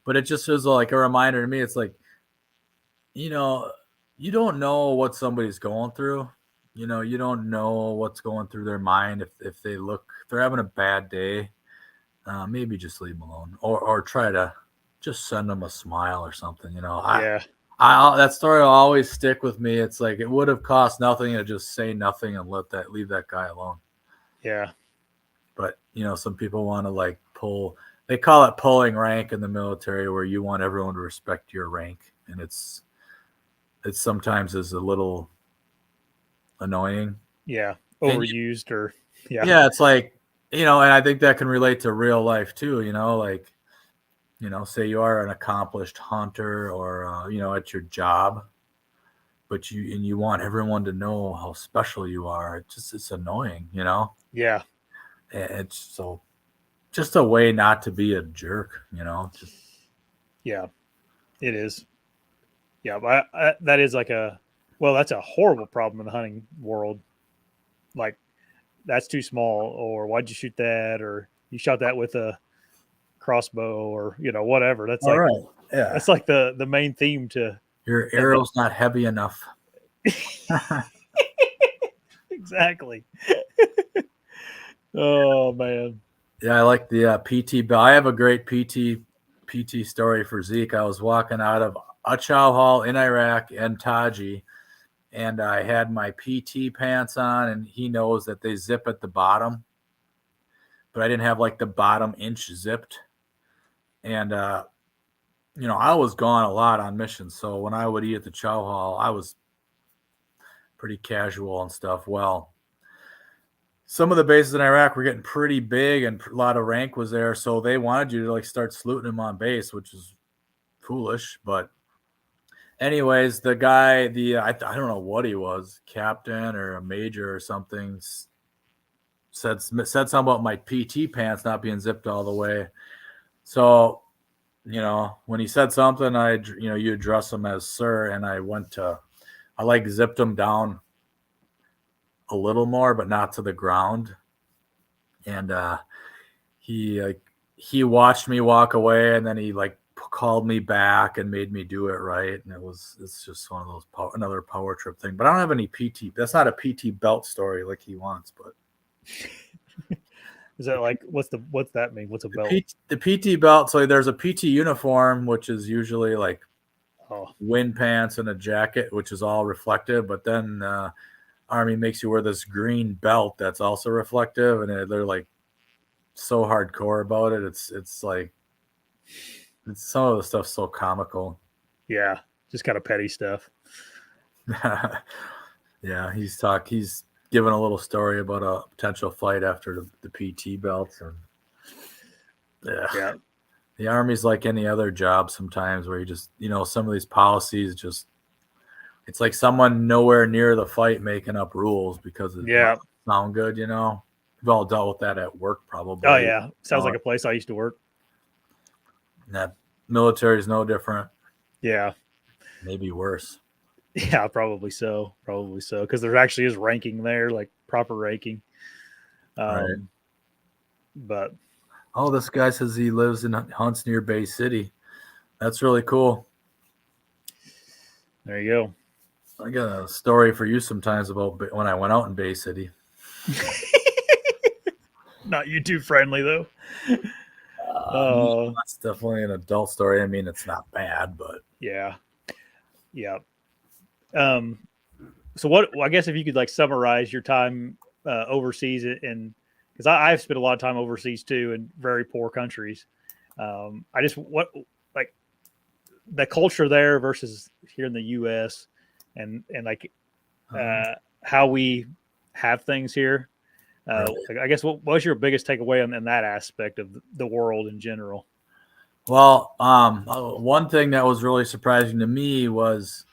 but it just was like a reminder to me. It's like, you don't know what somebody's going through. You don't know what's going through their mind. If they're having a bad day, maybe just leave them alone, or try to just send them a smile or something. That story will always stick with me. It's like it would have cost nothing to just say nothing and leave that guy alone. Yeah. But some people want to pull. They call it pulling rank in the military, where you want everyone to respect your rank, and it's sometimes is a little annoying. Yeah. Overused or yeah, it's like, and I think that can relate to real life too, say you are an accomplished hunter or at your job, but you want everyone to know how special you are. It's annoying, Yeah. It's so just a way not to be a jerk, Yeah, it is. Yeah, but that is that's a horrible problem in the hunting world. Like, that's too small, or why'd you shoot that, or you shot that with a crossbow, or whatever. That's all right. Yeah, that's like the main theme to your arrow's not heavy enough. Exactly. Oh man. Yeah, I like the PT belt. I have a great PT story for Zeke. I was walking out of a chow hall in Iraq and Taji, and I had my PT pants on, and he knows that they zip at the bottom, but I didn't have the bottom inch zipped. And, I was gone a lot on missions. So when I would eat at the chow hall, I was pretty casual and stuff. Well, some of the bases in Iraq were getting pretty big and a lot of rank was there. So they wanted you to start saluting them on base, which is foolish. But anyways, the guy, I don't know what he was, captain or a major or something, said something about my PT pants not being zipped all the way. So, when he said something, you address him as sir, and I zipped him down a little more, but not to the ground. And he watched me walk away, and then he called me back and made me do it right. And it's just one of those another power trip thing. But I don't have any PT. That's not a PT belt story like he wants. But is that like what's that mean? What's a belt? The PT belt. So there's a PT uniform, which is usually like wind pants and a jacket, which is all reflective. But then Army makes you wear this green belt that's also reflective, and they're like so hardcore about it. It's like some of the stuff's so comical. Yeah, just kind of petty stuff. Yeah, he's given a little story about a potential fight after the PT belts. And yeah, the Army's like any other job sometimes, where you just, some of these policies just, it's like someone nowhere near the fight making up rules because it sound good. We've all dealt with that at work probably. Oh yeah, sounds like a place I used to work. That military is no different. Yeah, maybe worse. Yeah, probably so. Because there actually is ranking there, like proper ranking. Right. But this guy says he lives in hunts near Bay City. That's really cool. There you go. I got a story for you sometimes about when I went out in Bay City. Not YouTube friendly though. That's definitely an adult story. I mean, it's not bad, but yeah. So what? I guess if you could like summarize your time overseas, and because I've spent a lot of time overseas too in very poor countries. I just like the culture there versus here in the U.S. and like how we have things here. I guess what was your biggest takeaway in that aspect of the world in general? Well, one thing that was really surprising to me was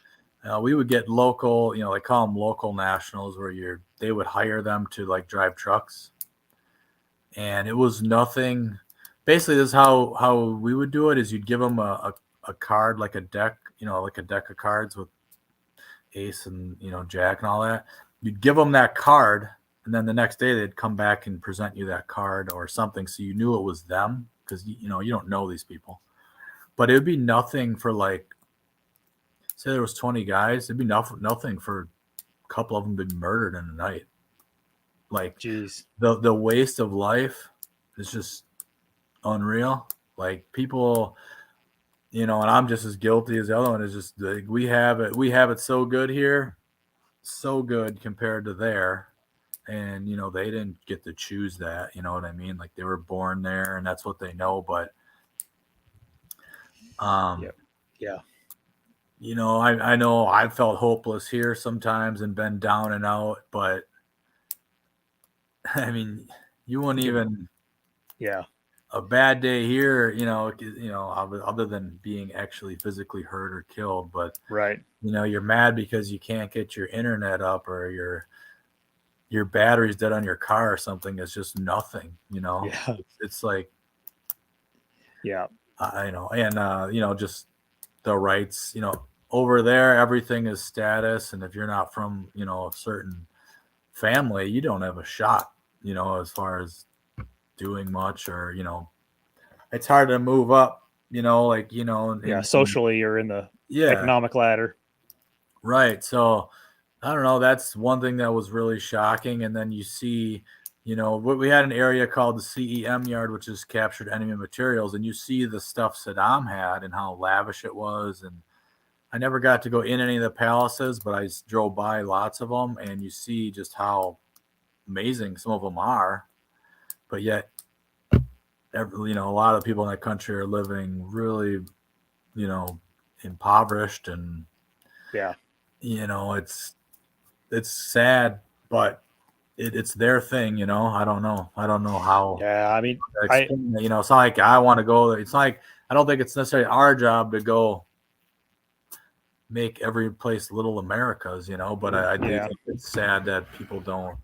we would get local, they call them local nationals, where they would hire them to like drive trucks, and it was nothing. Basically, this is how we would do it: is you'd give them a card, like a deck, like a deck of cards with ace and jack and all that. You'd give them that card, and then the next day they'd come back and present you that card or something, so you knew it was them, because you don't know these people. But it would be nothing for, like, say there was 20 guys, it'd be nothing for a couple of them to be murdered in a night. Like, jeez, the waste of life is just unreal. Like, people, and I'm just as guilty as the other one, is just like, we have it so good here, so good compared to there. And they didn't get to choose that, you know what I mean? Like, they were born there and that's what they know. But yeah. I know I've felt hopeless here sometimes and been down and out, but I mean, you wouldn't even a bad day here, other than being actually physically hurt or killed. But right, you're mad because you can't get your internet up, or your battery's dead on your car or something. It's just nothing, it's like, and just the rights, over there, everything is status. And if you're not from, a certain family, you don't have a shot, as far as doing much, or, it's hard to move up, socially or in the economic ladder. Right. So I don't know. That's one thing that was really shocking. And then you see, we had an area called the CEM yard, which is captured enemy materials. And you see the stuff Saddam had and how lavish it was. And I never got to go in any of the palaces, but I drove by lots of them. And you see just how amazing some of them are. But yet, a lot of people in that country are living really, impoverished. And, it's sad, but it's their thing, I don't know how. I mean, it's not like I want to go there. It's like, I don't think it's necessarily our job to go make every place little Americas, but I do think it's sad that people don't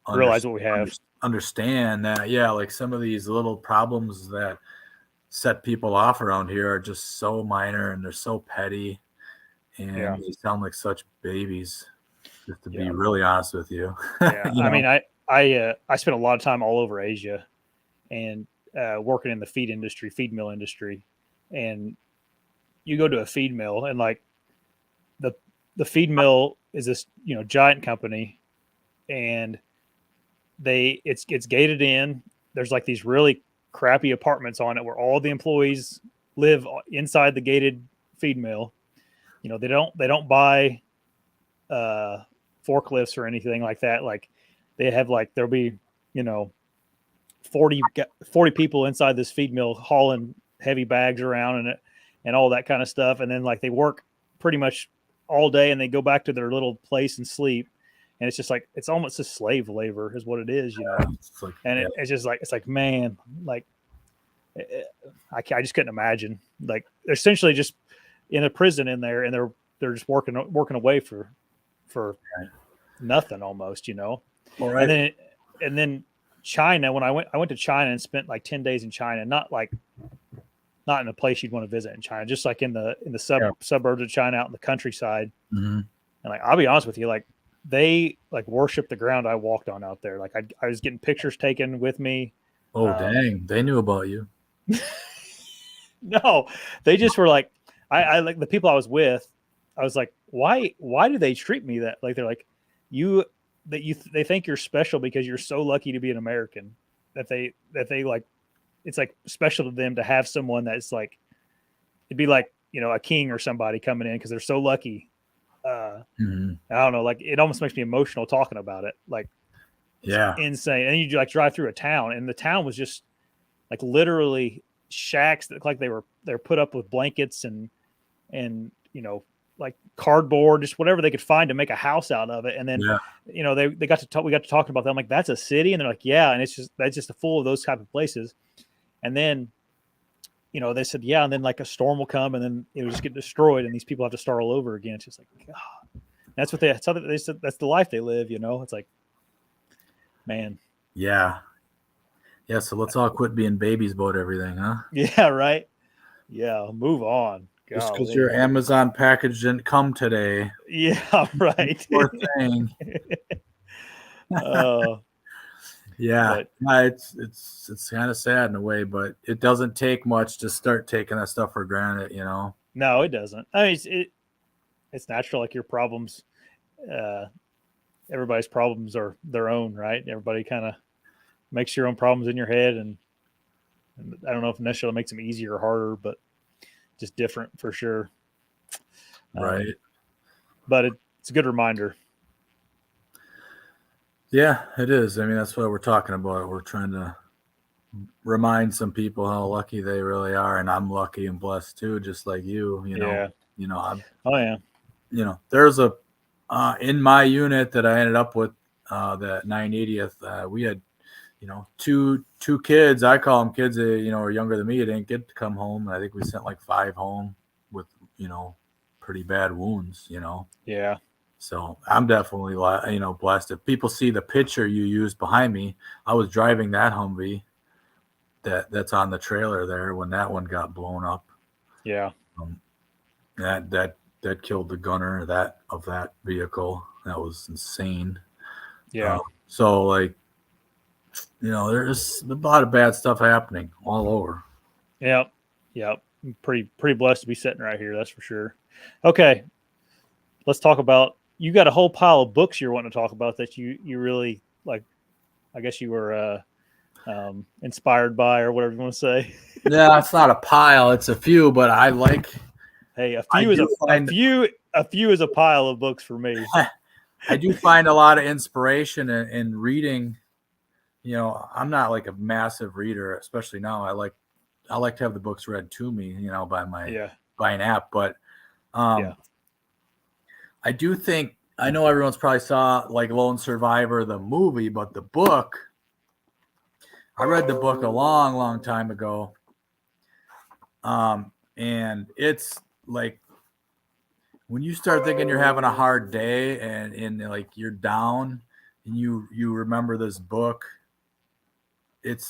realize what we have, understand that. Like, some of these little problems that set people off around here are just so minor, and they're so petty. And they sound like such babies, just to be really honest with you. I mean, I spent a lot of time all over Asia, and working in the feed mill industry, and you go to a feed mill, and like the feed mill is this giant company, and it's gated in. There's like these really crappy apartments on it where all the employees live inside the gated feed mill. They don't buy forklifts or anything like that. Like they have there'll be 40 people inside this feed mill hauling heavy bags around and all that kind of stuff. And then like they work pretty much all day and they go back to their little place and sleep. And it's just like, it's almost a slave labor is what it is, It's like, and it's just like, it's like, man, like I just couldn't imagine. Like they're essentially just in a prison in there, and they're just working away for nothing almost, all right. And then China, when I went to China and spent like 10 days in China, not in a place you'd want to visit in China, just like in the suburbs of China, out in the countryside. Mm-hmm. And like, I'll be honest with you, like they like worship the ground I walked on out there. Like I was getting pictures taken with me. Oh, dang. They knew about you. No, they just were like, I like the people I was with. I was like, why do they treat me that? Like, they're like, they think you're special because you're so lucky to be an American, that they like, it's like special to them to have someone that's like, it'd be like, a king or somebody coming in because they're so lucky. Mm-hmm. I don't know, like it almost makes me emotional talking about it. Like, yeah, insane. And you like drive through a town, and the town was just like literally shacks that look like they're put up with blankets and like cardboard, just whatever they could find to make a house out of it. And then we got to talking about that. I'm like, that's a city? And they're like, yeah. And that's just full of those type of places. And then they said, yeah, and then like a storm will come, and then it'll just get destroyed, and these people have to start all over again. It's just like, God. That's what they said. That's the life they live. It's like, man. Yeah. So let's all quit being babies about everything, huh? Yeah. Right. Yeah. Move on. Just because your Amazon package didn't come today. Yeah. Right. Poor thing. Yeah. It's kind of sad in a way, but it doesn't take much to start taking that stuff for granted, No, it doesn't. I mean, it's natural. Like your problems, everybody's problems are their own, right? Everybody kind of makes your own problems in your head, and I don't know if it necessarily makes them easier or harder, but just different for sure. Right. But it's a good reminder. Yeah, it is. I mean, that's what we're talking about. We're trying to remind some people how lucky they really are, and I'm lucky and blessed too, just like you. There's a in my unit that I ended up with, that 980th. We had, two kids. I call them kids. Are younger than me. They didn't get to come home. I think we sent like 5 home with pretty bad wounds. Yeah. So I'm definitely, blessed. If people see the picture you used behind me, I was driving that Humvee that's on the trailer there when that one got blown up. Yeah. That killed the gunner of that vehicle. That was insane. Yeah. So like, there's a lot of bad stuff happening all over. Yep. I'm pretty blessed to be sitting right here. That's for sure. Okay. Let's talk about, you got a whole pile of books you're wanting to talk about that you really like. I guess you were inspired by, or whatever you want to say. Yeah, it's not a pile; it's a few. But I like. Hey, a few is a pile of books for me. I do find a lot of inspiration in reading. I'm not like a massive reader, especially now. I like to have the books read to me, by an app. But I do think, I know everyone's probably saw like Lone Survivor, the movie, but the book, I read the book a long, long time ago. And it's like, when you start thinking you're having a hard day and like you're down and you remember this book, it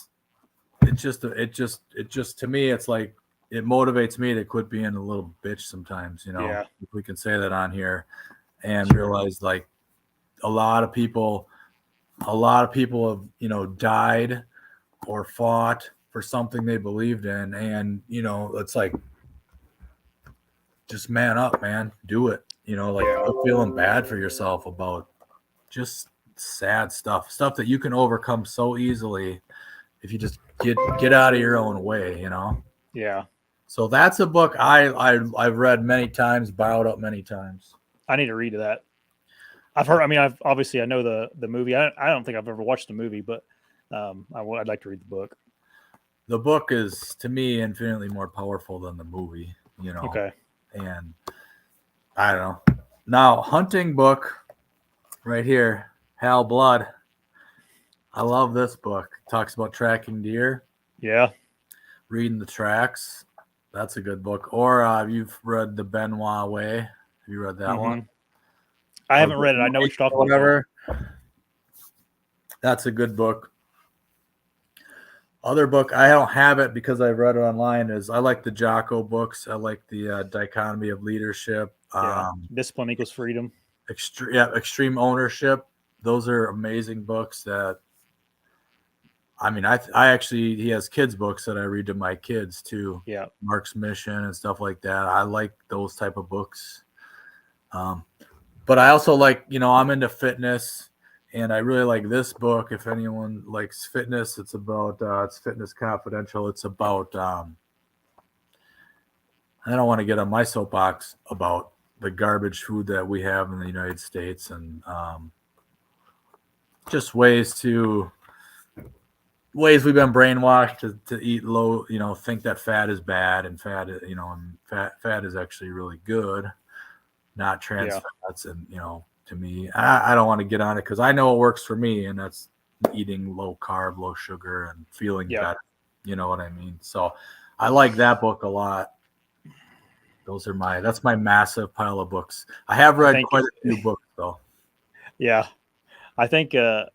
just to me, it's like, it motivates me to quit being a little bitch sometimes, if we can say that on here, and realize like a lot of people have, died or fought for something they believed in. And, you know, it's like, just man up, man. Do it. You know, like quit feeling bad for yourself about just sad stuff that you can overcome so easily if you just get out of your own way, you know? Yeah. So that's a book I've read many times, borrowed up many times. I need to read that. I've heard. I mean, I know the movie. I don't think I've ever watched the movie, but I'd like to read the book. The book is, to me, infinitely more powerful than the movie. You know. Okay. And I don't know. Now, hunting book right here, Hal Blood. I love this book. It talks about tracking deer. Yeah. Reading the tracks. That's a good book. Or you've read The Benoit Way. Have you read that one? I haven't read it. I know what you're talking about. Whatever. That's a good book. Other book, I don't have it because I read it online, is I like the Jocko books. I like the Dichotomy of Leadership. Discipline Equals Freedom. Extreme Ownership. Those are amazing books that, I mean, I actually, he has kids books that I read to my kids too. Yeah. Mark's Mission and stuff like that. I like those type of books. But I also like, you know, I'm into fitness, and I really like this book. If anyone likes fitness, it's about, it's Fitness Confidential. It's about, I don't want to get on my soapbox about the garbage food that we have in the United States, and just ways we've been brainwashed to eat low, you know, think that fat is bad, and fat is actually really good, not trans fats. And, you know, to me, I don't want to get on it because I know it works for me, and that's eating low carb, low sugar, and feeling better. You know what I mean? So I like that book a lot. That's my massive pile of books. I have read quite a few books though. Yeah. I think, I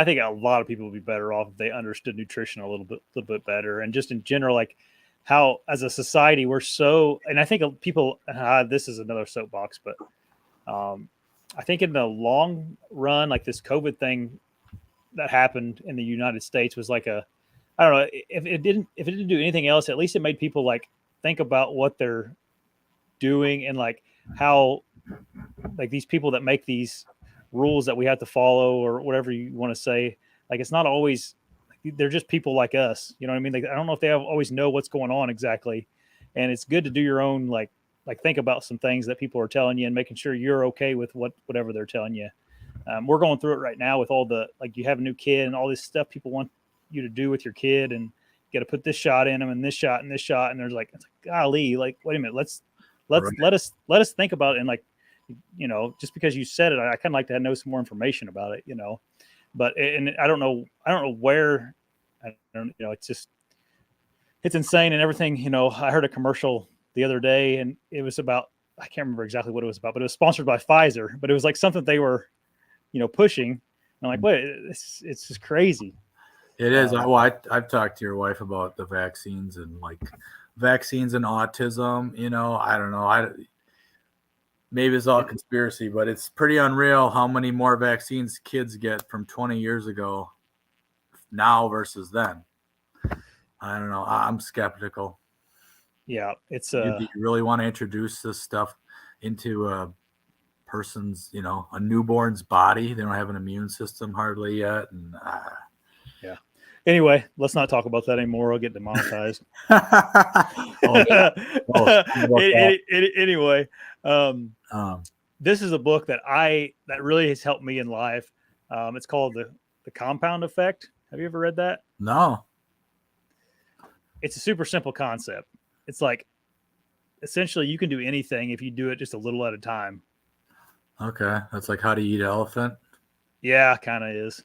think a lot of people would be better off if they understood nutrition a little bit better. And just in general, like how, as a society, we're so, and I think people, this is another soapbox, but I think in the long run, like this COVID thing that happened in the United States was like I don't know, if it didn't do anything else, at least it made people like think about what they're doing, and like how, like these people that make these rules that we have to follow, or whatever you want to say, like it's not always, they're just people like us, you know what I mean? Like I don't know if they always know what's going on exactly, and it's good to do your own like think about some things that people are telling you, and making sure you're okay with whatever they're telling you. We're going through it right now with all the, like, you have a new kid and all this stuff people want you to do with your kid, and you got to put this shot in them, and this shot and this shot, and there's like, it's like, golly, like, wait a minute, let's let us think about it. And like, you know, just because you said it, I kind of like to know some more information about it, you know. But and I don't know where, it's insane and everything. You know, I heard a commercial the other day, and it was about, I can't remember exactly what it was about, but it was sponsored by Pfizer. But it was like something they were, you know, pushing. And I'm like, wait, it's just crazy. It is. I've talked to your wife about the vaccines, and like vaccines and autism. You know, I don't know. Maybe it's all conspiracy, but it's pretty unreal how many more vaccines kids get from 20 years ago now versus then. I don't know. I'm skeptical. Yeah, it's Do you really want to introduce this stuff into a person's, you know, a newborn's body? They don't have an immune system hardly yet, and yeah. Anyway, let's not talk about that anymore. I'll get demonetized. Anyway, this is a book that really has helped me in life. It's called the Compound Effect. Have you ever read that? No. It's a super simple concept. It's like, essentially, you can do anything if you do it just a little at a time. Okay, that's like How to Eat Elephant. Yeah, kind of is.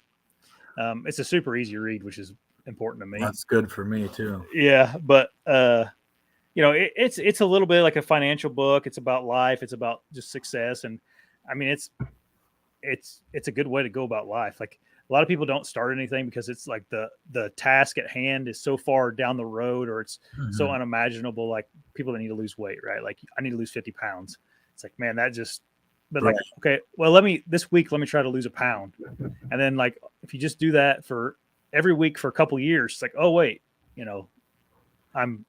It's a super easy read, which is important to me. That's good for me too. Yeah, but you know, it's a little bit like a financial book. It's about life. It's about just success, and I mean, it's a good way to go about life. Like, a lot of people don't start anything because it's like the task at hand is so far down the road, or it's so unimaginable. Like people that need to lose weight, right? Like, I need to lose 50 pounds. It's like, man, that just, but like, okay, well, this week, let me try to lose a pound. And then like, if you just do that for every week for a couple of years, it's like, oh wait, I'm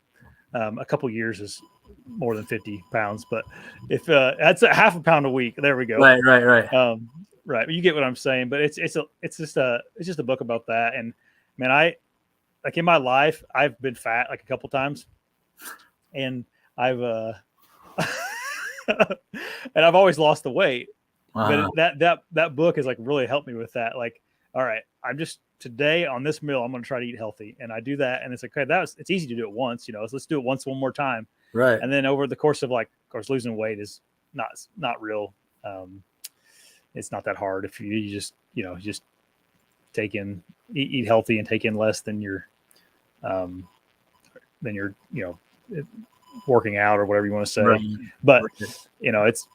a couple years is more than 50 pounds, but if that's a half a pound a week, there we go. Right. Right. You get what I'm saying, but it's just a book about that. And man, like in my life, I've been fat like a couple times, and I've and I've always lost the weight. But that book has like really helped me with that. Like, all right, I'm just today on this meal, I'm going to try to eat healthy, and I do that, and it's like, okay, it's easy to do it once, so let's do it one more time, right. And then over the course of of course, losing weight is not real. It's not that hard if you just just eat healthy and take in less than you're working out or whatever you want to say. Right. But it's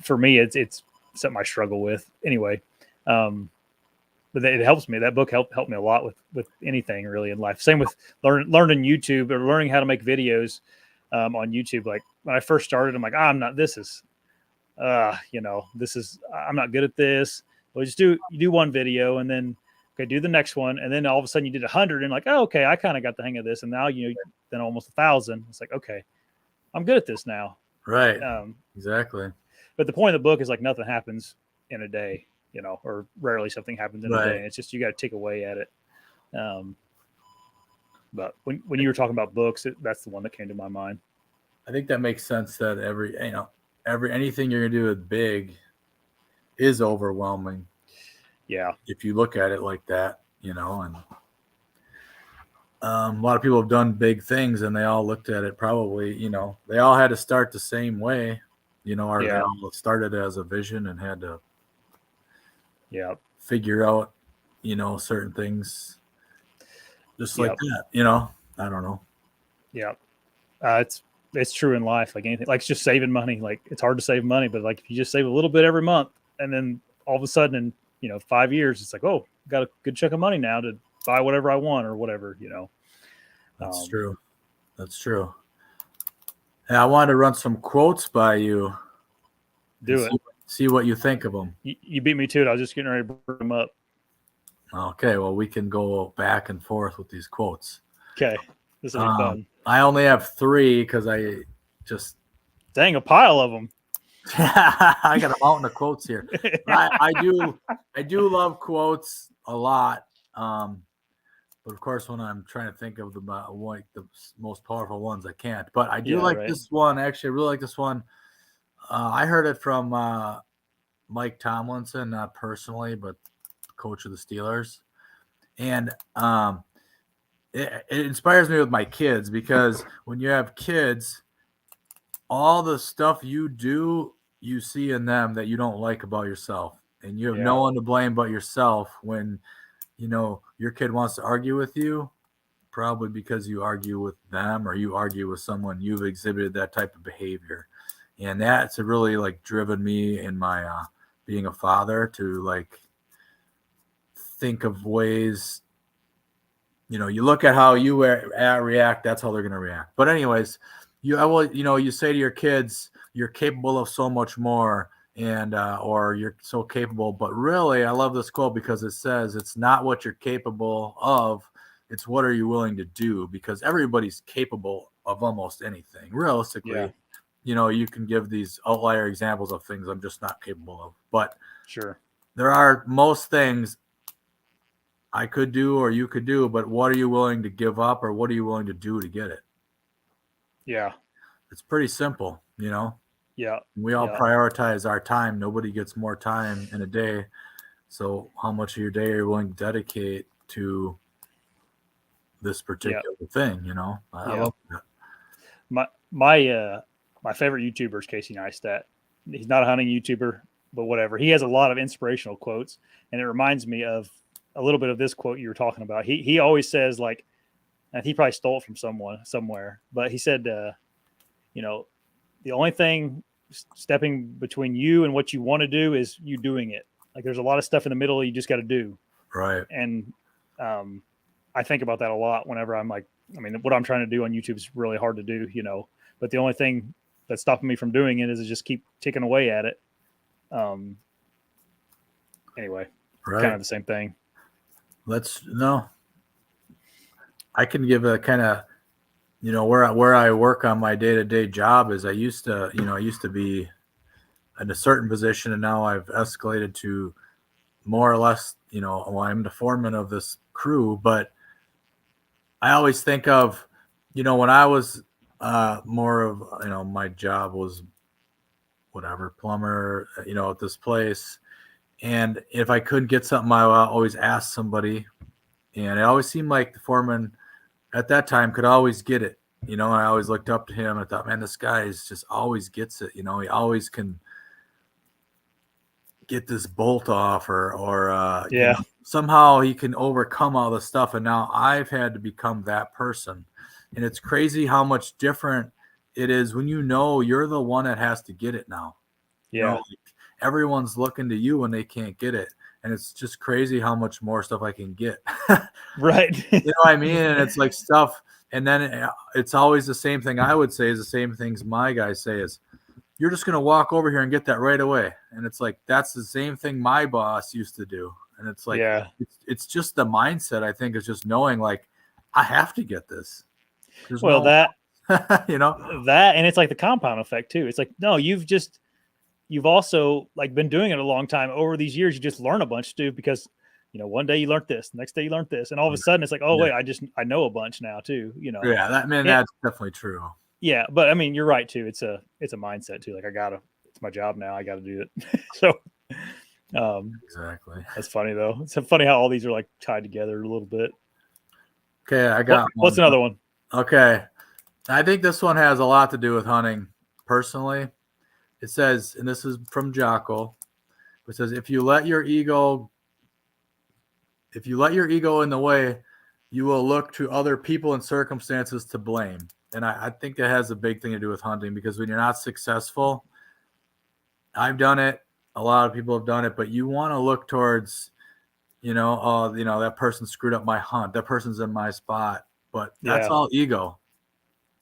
for me, it's something I struggle with anyway. But it helps me. That book helped me a lot with anything really in life. Same with learning YouTube or learning how to make videos on YouTube. Like when I first started, I'm like, I'm not good at this. Well, you do one video and then okay, do the next one, and then all of a sudden you did 100 and like, oh, okay, I kind of got the hang of this, and now then almost 1,000. It's like, okay, I'm good at this now. Right. Exactly. But the point of the book is like nothing happens in a day, or rarely something happens in a day. And it's just you got to take away at it. But when you were talking about books, that's the one that came to my mind. I think that makes sense. That anything you're gonna do with big is overwhelming. Yeah. If you look at it like that, and a lot of people have done big things, and they all looked at it probably, they all had to start the same way, or they all started as a vision and had to figure out, certain things just like that, I don't know. Yeah. It's true in life. Like anything, like it's just saving money. Like it's hard to save money, but like if you just save a little bit every month and then all of a sudden in 5 years, it's like, oh, got a good chunk of money now to buy whatever I want or whatever, That's true. That's true. Hey, I wanted to run some quotes by you. Do it. See what you think of them. You beat me to it. I was just getting ready to bring them up. Okay, well, we can go back and forth with these quotes. Okay, this will be fun. I only have 3 because I just... Dang, a pile of them. I got a mountain of quotes here. I do love quotes a lot. But of course, when I'm trying to think of the most powerful ones, I can't. But I do this one. Actually, I really like this one. I heard it from Mike Tomlinson, not personally, but coach of the Steelers. And it inspires me with my kids, because when you have kids, all the stuff you do, you see in them that you don't like about yourself. And you have no one to blame but yourself when your kid wants to argue with you, probably because you argue with them or you argue with someone, you've exhibited that type of behavior. And that's really driven me in my being a father to think of ways, you look at how you react, that's how they're going to react. But anyways, you say to your kids, you're capable of so much more, and or you're so capable. But really, I love this quote because it says it's not what you're capable of, it's what are you willing to do, because everybody's capable of almost anything realistically. You can give these outlier examples of things I'm just not capable of, but sure, there are most things I could do or you could do, but what are you willing to give up, or what are you willing to do to get it? Yeah, it's pretty simple, Yeah. We all prioritize our time. Nobody gets more time in a day. So how much of your day are you willing to dedicate to this particular thing? I love that. My favorite YouTuber is Casey Neistat. He's not a hunting YouTuber, but whatever. He has a lot of inspirational quotes, and it reminds me of a little bit of this quote you were talking about. He always says, and he probably stole it from someone somewhere, but he said, the only thing stepping between you and what you want to do is you doing it. Like there's a lot of stuff in the middle you just got to do. Right. And I think about that a lot whenever I'm what I'm trying to do on YouTube is really hard to do, but the only thing that's stopping me from doing it is to just keep ticking away at it. Anyway, kind of the same thing. I can give a kind of, where I work on my day-to-day job is I used to be in a certain position, and now I've escalated to more or less, I'm the foreman of this crew. But I always think of, when I was more of, my job was whatever, plumber, at this place. And if I couldn't get something, I would always ask somebody. And it always seemed like the foreman at that time could always get it. I always looked up to him. I thought, man, this guy is just always gets it. He always can get this bolt off or somehow he can overcome all this stuff. And now I've had to become that person. And it's crazy how much different it is when you're the one that has to get it now. Like everyone's looking to you when they can't get it. And it's just crazy how much more stuff I can get. Right. You know what I mean? And it's like stuff. And then it's always the same thing I would say is the same things my guys say is, you're just going to walk over here and get that right away. And it's like, that's the same thing my boss used to do. And it's like, it's just the mindset, I think, is just knowing like, I have to get this. That, that, and it's like the compound effect too. It's like, no, you've also like been doing it a long time. Over these years, you just learn a bunch too, because, one day you learned this, next day you learned this. And all of a sudden it's like, oh wait, I know a bunch now too, Yeah, that's definitely true. Yeah, but I mean, you're right too. It's a mindset too. Like it's my job now. I gotta do it. So, exactly. That's funny though. It's funny how all these are like tied together a little bit. Okay, I got what's another one? Okay, I think this one has a lot to do with hunting. Personally, it says, and this is from Jocko. It says, if you let your ego in the way, you will look to other people and circumstances to blame. And I think that has a big thing to do with hunting, because when you're not successful, I've done it. A lot of people have done it, but you want to look towards, that person screwed up my hunt. That person's in my spot, but that's all ego,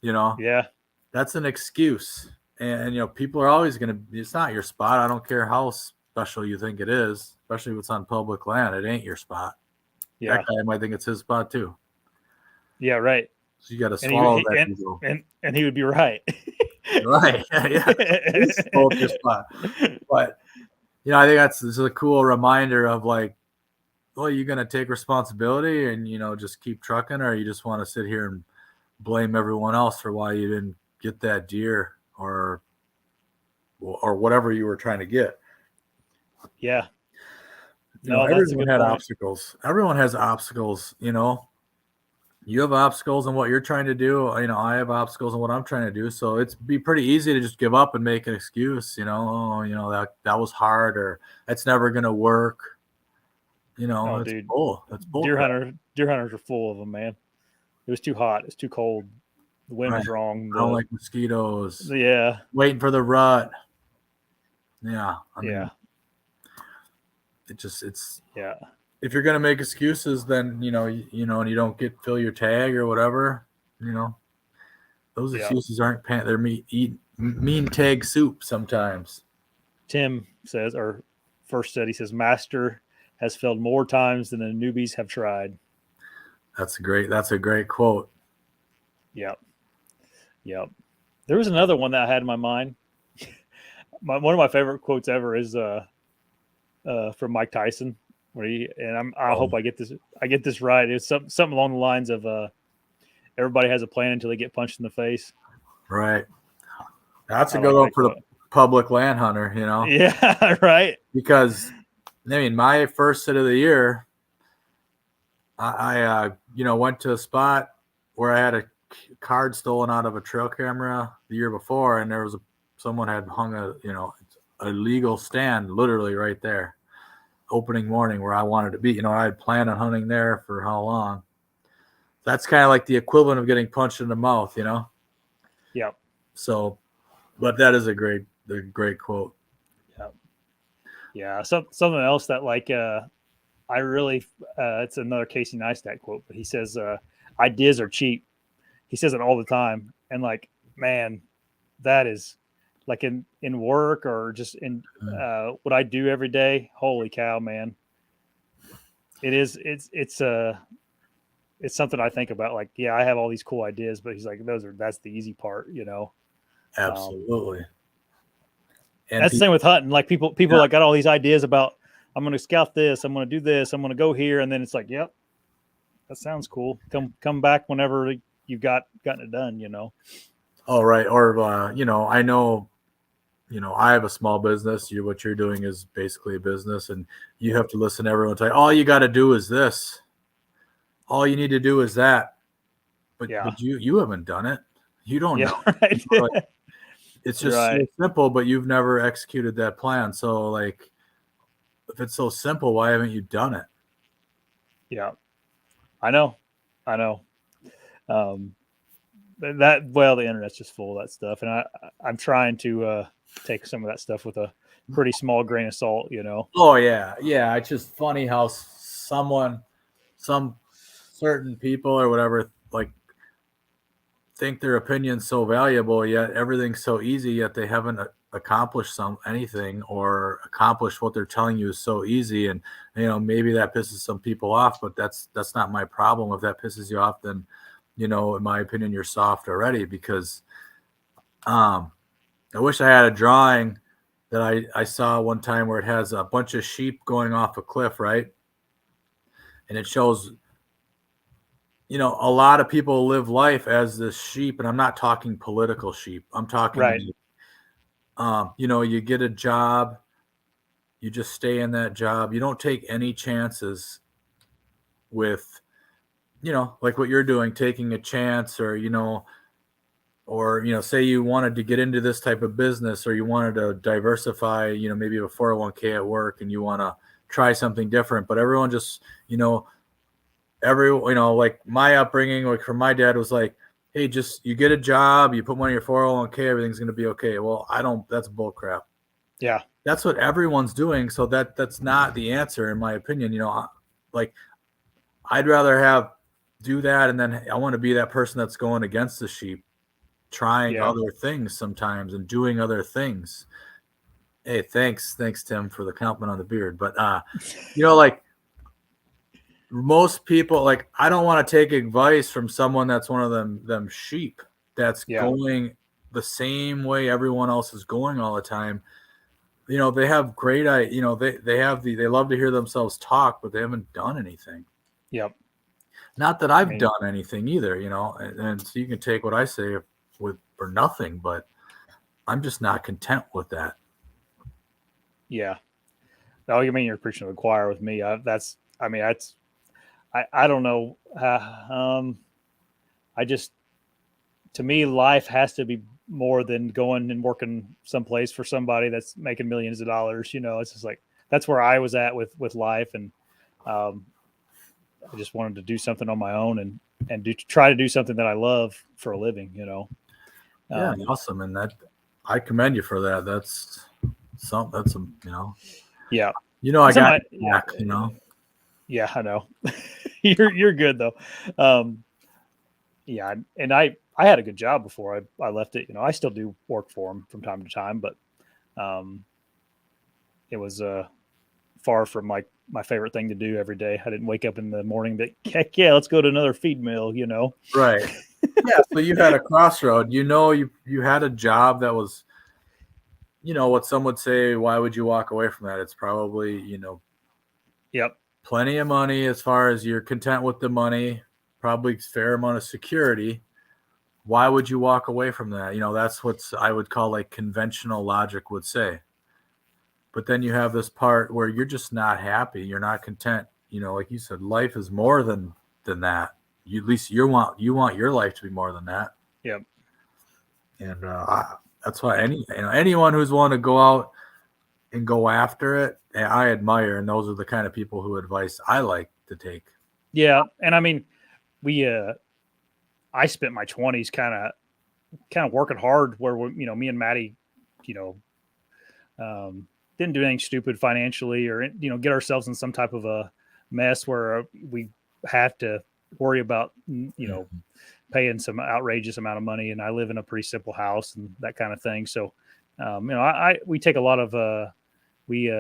Yeah. That's an excuse. And people are always it's not your spot. I don't care how special you think it is, especially if it's on public land. It ain't your spot. Yeah. That guy might think it's his spot too. Yeah. Right. So you got to swallow that ego. And he would be right. Right. Yeah. It's both your spot. But, I think this is a cool reminder of like, well, you're going to take responsibility and, just keep trucking, or you just want to sit here and blame everyone else for why you didn't get that deer or whatever you were trying to get. Yeah. Everyone had obstacles. Everyone has obstacles, You have obstacles in what you're trying to do. I have obstacles in what I'm trying to do. So it's be pretty easy to just give up and make an excuse, that was hard, or that's never going to work. That's dude. bull. That's bull. Deer hunters are full of them, man. It was too hot. It's too cold. The wind was wrong. I don't like mosquitoes. Yeah. Waiting for the rut. Yeah. I mean, it's if you're gonna make excuses, then and you don't fill your tag or whatever, those excuses aren't they're mean tag soup sometimes. Tim says, or first said, he says, Master has failed more times than the newbies have tried. That's a great quote. Yep. There was another one that I had in my mind. One of my favorite quotes ever is from Mike Tyson. I hope I get this right. It's something along the lines of everybody has a plan until they get punched in the face. Right. That's a good one for the public land hunter, Yeah, right. Because my first sit of the year, I went to a spot where I had a card stolen out of a trail camera the year before, and there was someone had hung a legal stand literally right there. Opening morning where I wanted to be. I had planned on hunting there for how long. That's kind of like the equivalent of getting punched in the mouth, Yep. So, but that is a great quote. Yep. Yeah. Something else that like I really it's another Casey Neistat quote, but he says ideas are cheap. He says it all the time. And like, man, that is like in work or just in what I do every day. Holy cow, man. It's it's something I think about. Like, yeah, I have all these cool ideas, but he's like, that's the easy part, Absolutely. And That's the same with hunting. Like people yeah. like got all these ideas about, I'm going to scout this, I'm going to do this, I'm going to go here, and then it's like, yep, that sounds cool. Come back whenever you've gotten it done. Oh, right. Or I know, I have a small business. What you're doing is basically a business, and you have to listen to everyone tell you, all you got to do is this. All you need to do is that. But Yeah. but you haven't done it. You don't know. Right. Like, it's just right. so simple, but you've never executed that plan. So like, if it's so simple, why haven't you done it? Yeah, I know. The internet's just full of that stuff, and I'm trying to take some of that stuff with a pretty small grain of salt. Oh yeah. It's just funny how some certain people or whatever, like, think their opinion's so valuable, yet everything's so easy, yet they haven't accomplished anything, or accomplished what they're telling you is so easy. And maybe that pisses some people off, but that's not my problem. If that pisses you off, then in my opinion, you're soft already. Because I wish I had a drawing that I saw one time where it has a bunch of sheep going off a cliff, right? And it shows a lot of people live life as this sheep, and I'm not talking political sheep. I'm talking, Right. You get a job, you just stay in that job. You don't take any chances with, like what you're doing, taking a chance, or say you wanted to get into this type of business, or you wanted to diversify, maybe a 401k at work, and you want to try something different. But everyone just, like my upbringing, like from my dad, was like, hey, just you get a job, you put money in your 401k, everything's going to be okay. Well, that's bull crap. Yeah. That's what everyone's doing. So that's not the answer, in my opinion. Like, I'd rather do that. And then I want to be that person that's going against the sheep, trying other things sometimes and doing other things. Hey, thanks, Tim, for the compliment on the beard. But, like, most people, like, I don't want to take advice from someone that's one of them sheep that's going the same way everyone else is going all the time. They have great, they love to hear themselves talk, but they haven't done anything. Yep. Not that I've done anything either, and so you can take what I say for nothing, but I'm just not content with that. Yeah. Oh, you mean you're preaching to the choir with me? I don't know. To me, life has to be more than going and working someplace for somebody that's making millions of dollars. It's just like, that's where I was at with life. And I just wanted to do something on my own and try to do something that I love for a living, Yeah. Awesome. And I commend you for that. That's yeah. I got back, Yeah, I know. You're good though. Yeah. And I had a good job before I left it. I still do work for them from time to time, but it was far from my favorite thing to do every day. I didn't wake up in the morning and be, heck yeah, let's go to another feed mill, Right. Yeah. So you had a crossroad, you had a job that was, what some would say, why would you walk away from that? It's probably, yep, plenty of money, as far as you're content with the money, probably fair amount of security. Why would you walk away from that? That's what I would call, like, conventional logic would say. But then you have this part where you're just not happy. You're not content. Like you said, life is more than that. At least you want your life to be more than that. Yep. And that's why anyone who's willing to go out and go after it, I admire. And those are the kind of people who advice I like to take. Yeah. And I mean, I spent my 20s kind of working hard, where me and Maddie, didn't do anything stupid financially, or get ourselves in some type of a mess where we have to worry about paying some outrageous amount of money. And I live in a pretty simple house and that kind of thing. So we take a lot of we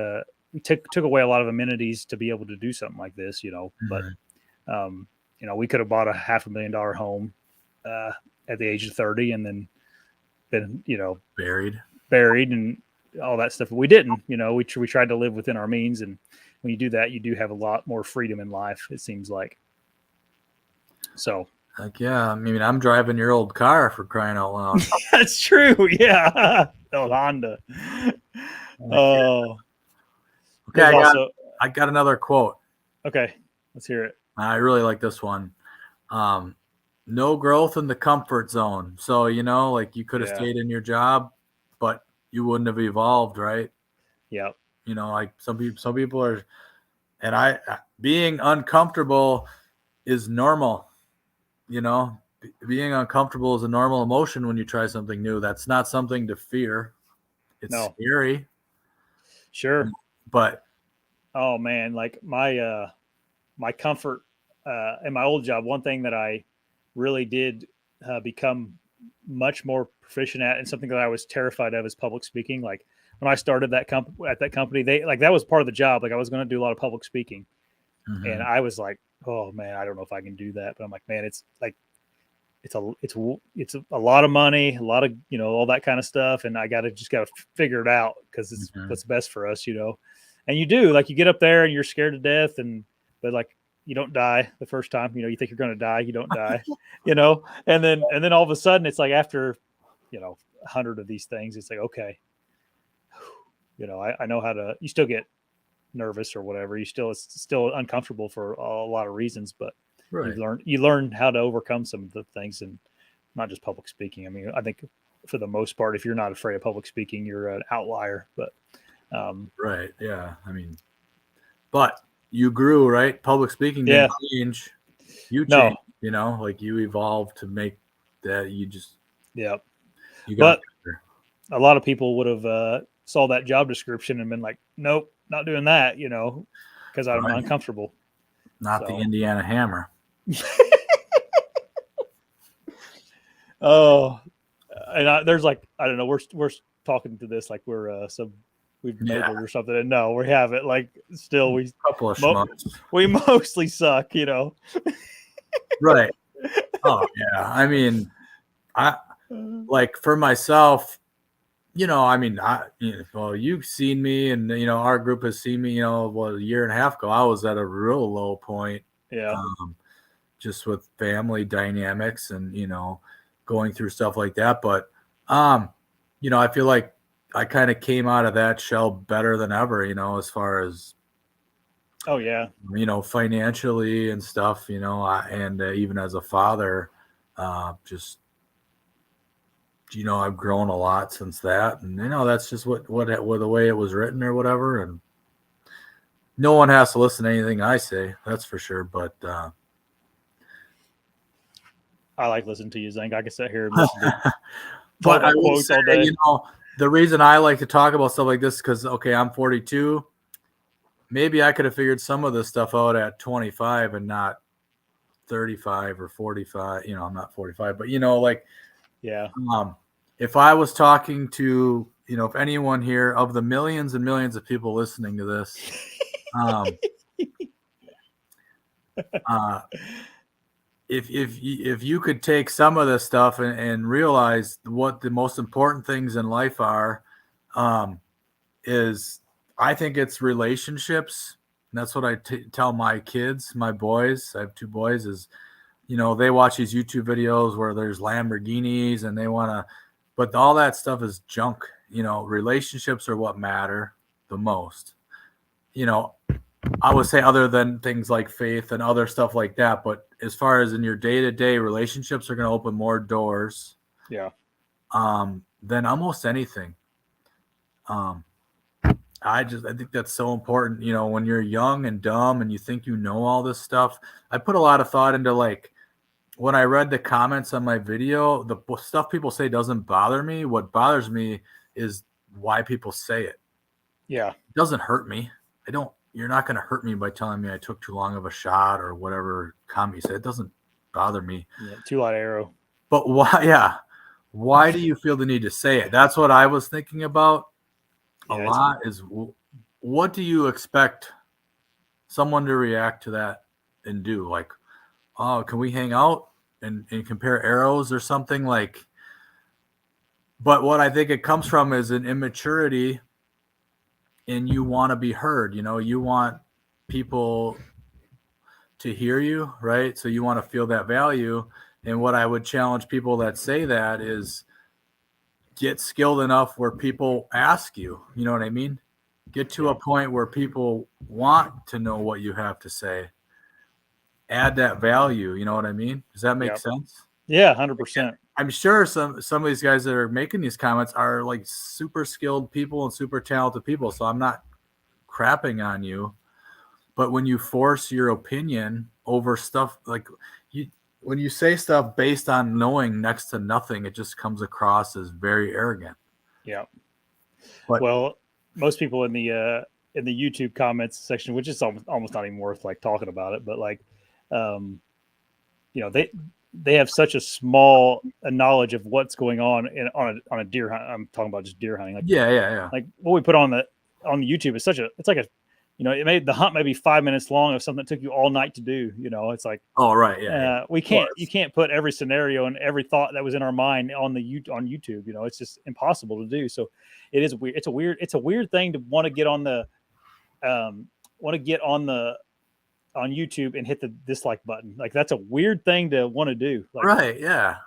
took away a lot of amenities to be able to do something like this, but we could have bought a $500,000 home at the age of 30 and then been, buried and all that stuff. We didn't, we tried to live within our means. And when you do that, you do have a lot more freedom in life, it seems like. So. Like, yeah, I mean, I'm driving your old car for crying out loud. That's true. Yeah. Old Honda. Oh. Okay, I got another quote. Okay, let's hear it. I really like this one. No growth in the comfort zone. So, like you could have stayed in your job, but you wouldn't have evolved, right? Yeah. Like some people are, and being uncomfortable is normal. Being uncomfortable is a normal emotion when you try something new. That's not something to fear. It's scary. Sure. But oh man, like my comfort in my old job, one thing that I really did become much more proficient at, and something that I was terrified of, is public speaking. Like when I started at that company, that was part of the job. Like I was going to do a lot of public speaking, and I was like, oh man, I don't know if I can do that. But I'm like, man, it's like, it's a lot of money, a lot of, all that kind of stuff. And I gotta figure it out because it's what's best for us, and you do, like, you get up there and you're scared to death, but like, you don't die the first time, you think you're going to die, you don't die, and then all of a sudden it's like after, 100 of these things, it's like, okay, I know how to. You still get nervous or whatever. It's still uncomfortable for a lot of reasons, but you learn how to overcome some of the things, and not just public speaking. I mean, I think for the most part, if you're not afraid of public speaking, you're an outlier. But right, yeah. I mean, but you grew, right? Public speaking didn't change. You changed, like you evolved to make that. You just you got better. A lot of people would have saw that job description and been like, nope, not doing that, because I'm uncomfortable. Not the Indiana Hammer. Oh, and there's like, I don't know, we're talking to this like we're we've made it or something, and no, we haven't. Like, still, we couple of schmucks. We mostly suck, Right. Oh yeah, I mean, I like for myself, I mean, well, you've seen me, and our group has seen me. A year and a half ago, I was at a real low point. Yeah. Just with family dynamics and going through stuff like that. But I feel like I kind of came out of that shell better than ever. As far as financially and stuff. And even as a father, just. I've grown a lot since that, and that's just what the way it was written or whatever. And no one has to listen to anything I say, that's for sure. But I like listening to you, Zank. I can sit here and listen to but I will say, all day. The reason I like to talk about stuff like this because I'm 42. Maybe I could have figured some of this stuff out at 25 and not 35 or 45. I'm not 45, but like. Yeah. If I was talking to, if anyone here of the millions and millions of people listening to this, if you could take some of this stuff and realize what the most important things in life are, is I think it's relationships. And that's what I tell my kids, my boys. I have 2 boys. Is they watch these YouTube videos where there's Lamborghinis and they want to, but all that stuff is junk. Relationships are what matter the most. I would say other than things like faith and other stuff like that. But as far as in your day-to-day, relationships are going to open more doors. Yeah. Than almost anything. I think that's so important. When you're young and dumb and you think all this stuff, I put a lot of thought into, like, when I read the comments on my video, the stuff people say doesn't bother me. What bothers me is why people say it. Yeah. It doesn't hurt me. You're not going to hurt me by telling me I took too long of a shot or whatever comedy said. It doesn't bother me. Yeah, too light arrow. But why? Yeah. Why do you feel the need to say it? That's what I was thinking about a lot is what do you expect someone to react to that and do? Like, oh, can we hang out and compare arrows or something like? But what I think it comes from is an immaturity, and you want to be heard. You want people to hear you, right? So you want to feel that value. And what I would challenge people that say that is get skilled enough where people ask you. You know what I mean? Get to a point where people want to know what you have to say. Add that value. You know what I mean? Does that make sense? Yeah, 100%. I'm sure some of these guys that are making these comments are like super skilled people and super talented people. So I'm not crapping on you. But when you force your opinion over stuff, like when you say stuff based on knowing next to nothing, it just comes across as very arrogant. Yeah. But well, most people in the YouTube comments section, which is almost not even worth like talking about it, but like, they have such a small knowledge of what's going on on a deer hunt. I'm talking about just deer hunting. Like, yeah. Like what we put on the YouTube is it's like a, the hunt may be 5 minutes long of something that took you all night to do. It's like, oh right, yeah. You can't put every scenario and every thought that was in our mind on YouTube. It's just impossible to do. So it is weird. It's a weird thing to want to get on the on YouTube and hit the dislike button. Like that's a weird thing to want to do. Like, right, yeah.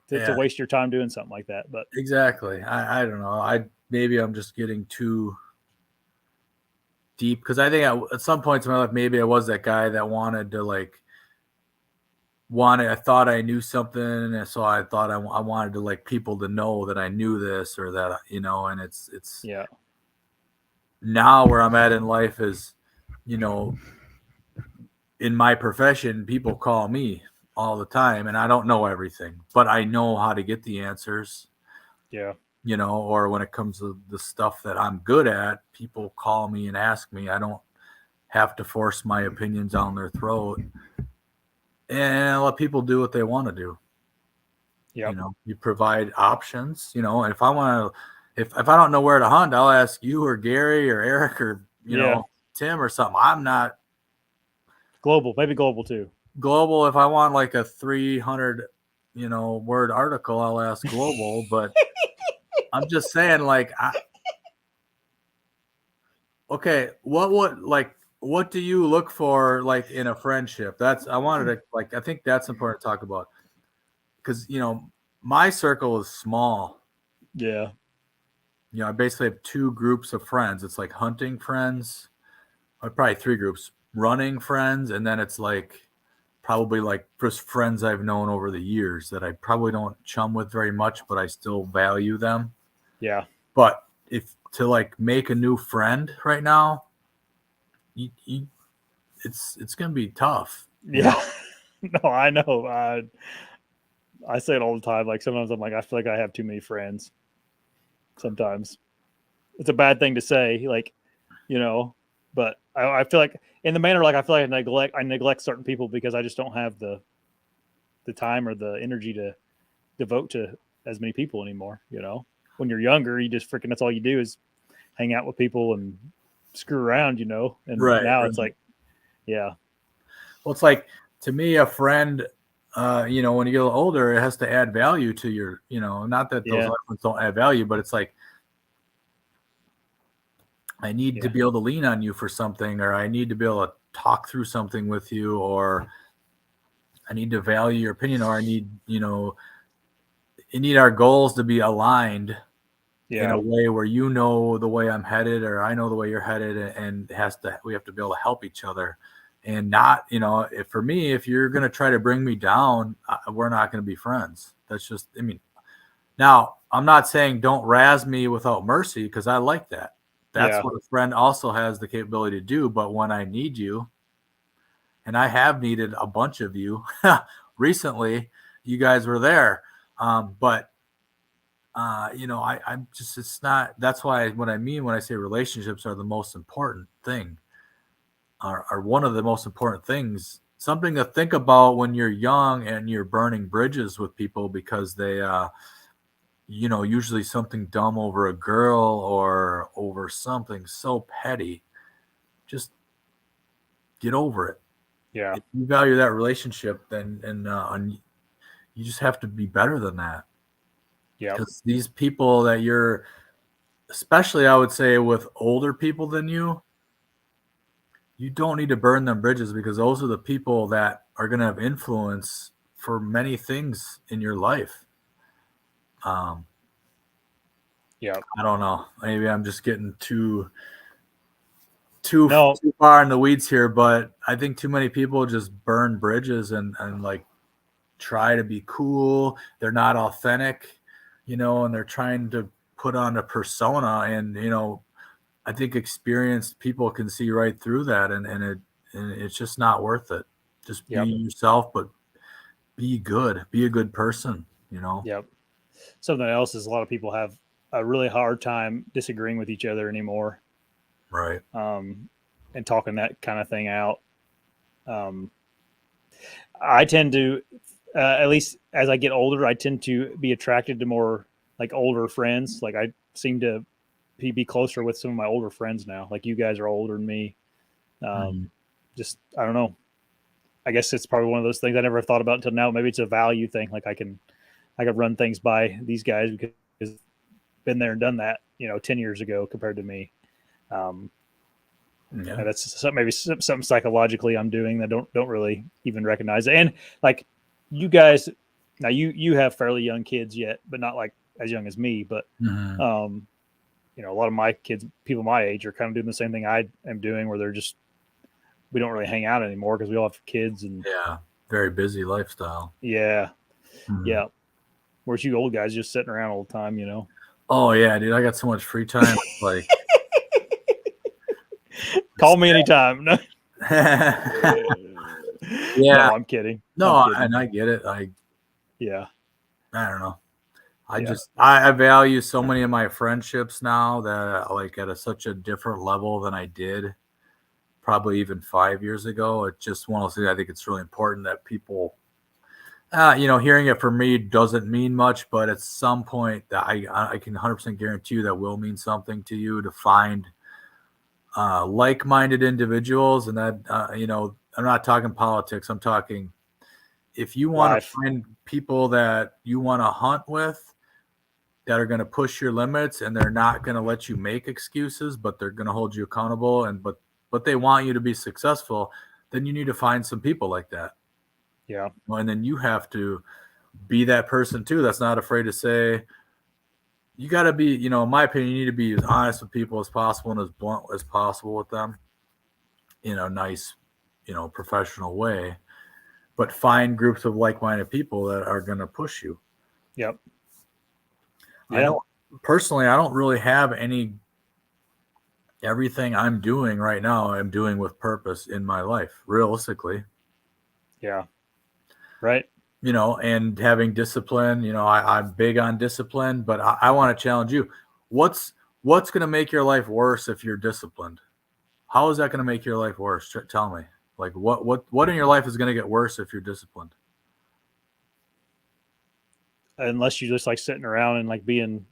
To waste your time doing something like that. But exactly. I don't know. Maybe I'm just getting too deep because I think at some points in my life, maybe I was that guy that I thought I knew something, and so I thought I wanted to like people to know that I knew this or that, and it's now where I'm at in life is, in my profession, people call me all the time and I don't know everything, but I know how to get the answers. Yeah. Or when it comes to the stuff that I'm good at, people call me and ask me. I don't have to force my opinions down their throat and let people do what they want to do. Yeah. You provide options, and if I don't know where to hunt, I'll ask you or Gary or Eric or, Tim or something. I'm not global, maybe global too. Global. If I want like a 300, word article, I'll ask global, but I'm just saying like, okay, what do you look for like in a friendship? I think that's important to talk about because, my circle is small. Yeah. I basically have 2 groups of friends. It's like hunting friends, or probably 3 groups, running friends. And then it's like probably like just friends I've known over the years that I probably don't chum with very much, but I still value them. Yeah. But if to like make a new friend right now, it's going to be tough. Yeah. No, I know. I say it all the time. Like sometimes I'm like, I feel like I have too many friends. Sometimes it's a bad thing to say, like, but I feel like in the manner, like I feel like I neglect certain people because I just don't have the time or the energy to devote to as many people anymore. When you're younger, you just that's all you do is hang out with people and screw around, and now it's like, yeah. Well, it's like, to me, a friend, when you get a little older, it has to add value to your, not that those other ones don't add value, but it's like, I need to be able to lean on you for something, or I need to be able to talk through something with you, or I need to value your opinion, or I need, you need our goals to be aligned in a way where the way I'm headed, or I know the way you're headed, and we have to be able to help each other. And not, for me, if you're going to try to bring me down, we're not going to be friends. That's just, now I'm not saying don't razz me without mercy, because I like that. That's what a friend also has the capability to do. But when I need you, and I have needed a bunch of you recently, you guys were there. I'm just, it's not, that's why what I mean when I say relationships are the most important thing. Are one of the most important things, something to think about when you're young and you're burning bridges with people because they, usually something dumb over a girl or over something so petty. Just get over it. Yeah. If you value that relationship, then and you just have to be better than that. Yeah. Because these people that you're, especially I would say with older people than you don't need to burn them bridges, because those are the people that are going to have influence for many things in your life. Yeah. I don't know. Maybe I'm just getting too No. far in the weeds here, but I think too many people just burn bridges and like try to be cool. They're not authentic, and they're trying to put on a persona, and I think experienced people can see right through that, and it's just not worth it. Just be Yep. yourself, but be good. Be a good person, Yep. Something else is a lot of people have a really hard time disagreeing with each other anymore, Right. and talking that kind of thing out. Um, I tend to, at least as I get older, I tend to be attracted to more like older friends. Like I seem to be closer with some of my older friends now. Like you guys are older than me. Mhm. Just I don't know. I guess it's probably one of those things I never thought about until now. Maybe it's a value thing. Like I can run things by these guys because I've been there and done that, 10 years ago compared to me. Um, Yeah. and that's maybe something psychologically I'm doing that don't really even recognize it. And like you guys, now you have fairly young kids yet, but not like as young as me. But Mhm. a lot of my kids, people my age, are kind of doing the same thing I am doing, where they're just we don't really hang out anymore because we all have kids and Yeah. Very busy lifestyle. yeah, Mhm. yeah. Whereas you old guys just sitting around all the time. Oh yeah, dude. I got so much free time. It's like, Call me anytime. No, yeah. no, I'm kidding. I'm No, kidding. and I get it. Yeah, I don't know. I yeah, just I value so many of my friendships now that like at such a different level than I did probably even 5 years ago. It's just one of those things. I think it's really important that people, hearing it from me doesn't mean much, but at some point that I can 100% guarantee you that will mean something to you, to find like-minded individuals, and that I'm not talking politics. I'm talking, if you want to life. find people that you want to hunt with, that are going to push your limits, and they're not going to let you make excuses, but they're going to hold you accountable, and but they want you to be successful, then you need to find some people like that. Yeah, And then you have to be that person too, that's not afraid to say, you got to be, in my opinion, you need to be as honest with people as possible and as blunt as possible with them in a nice, professional way, but find groups of like-minded people that are going to push you. yep, I yeah, don't personally, I don't really have any, everything I'm doing right now, I'm doing with purpose in my life, realistically, yeah. Right. and having discipline. I'm big on discipline, but I want to challenge you. What's going to make your life worse if you're disciplined? How is that going to make your life worse? Tell me. Like what in your life is going to get worse if you're disciplined? Unless you just like sitting around and like being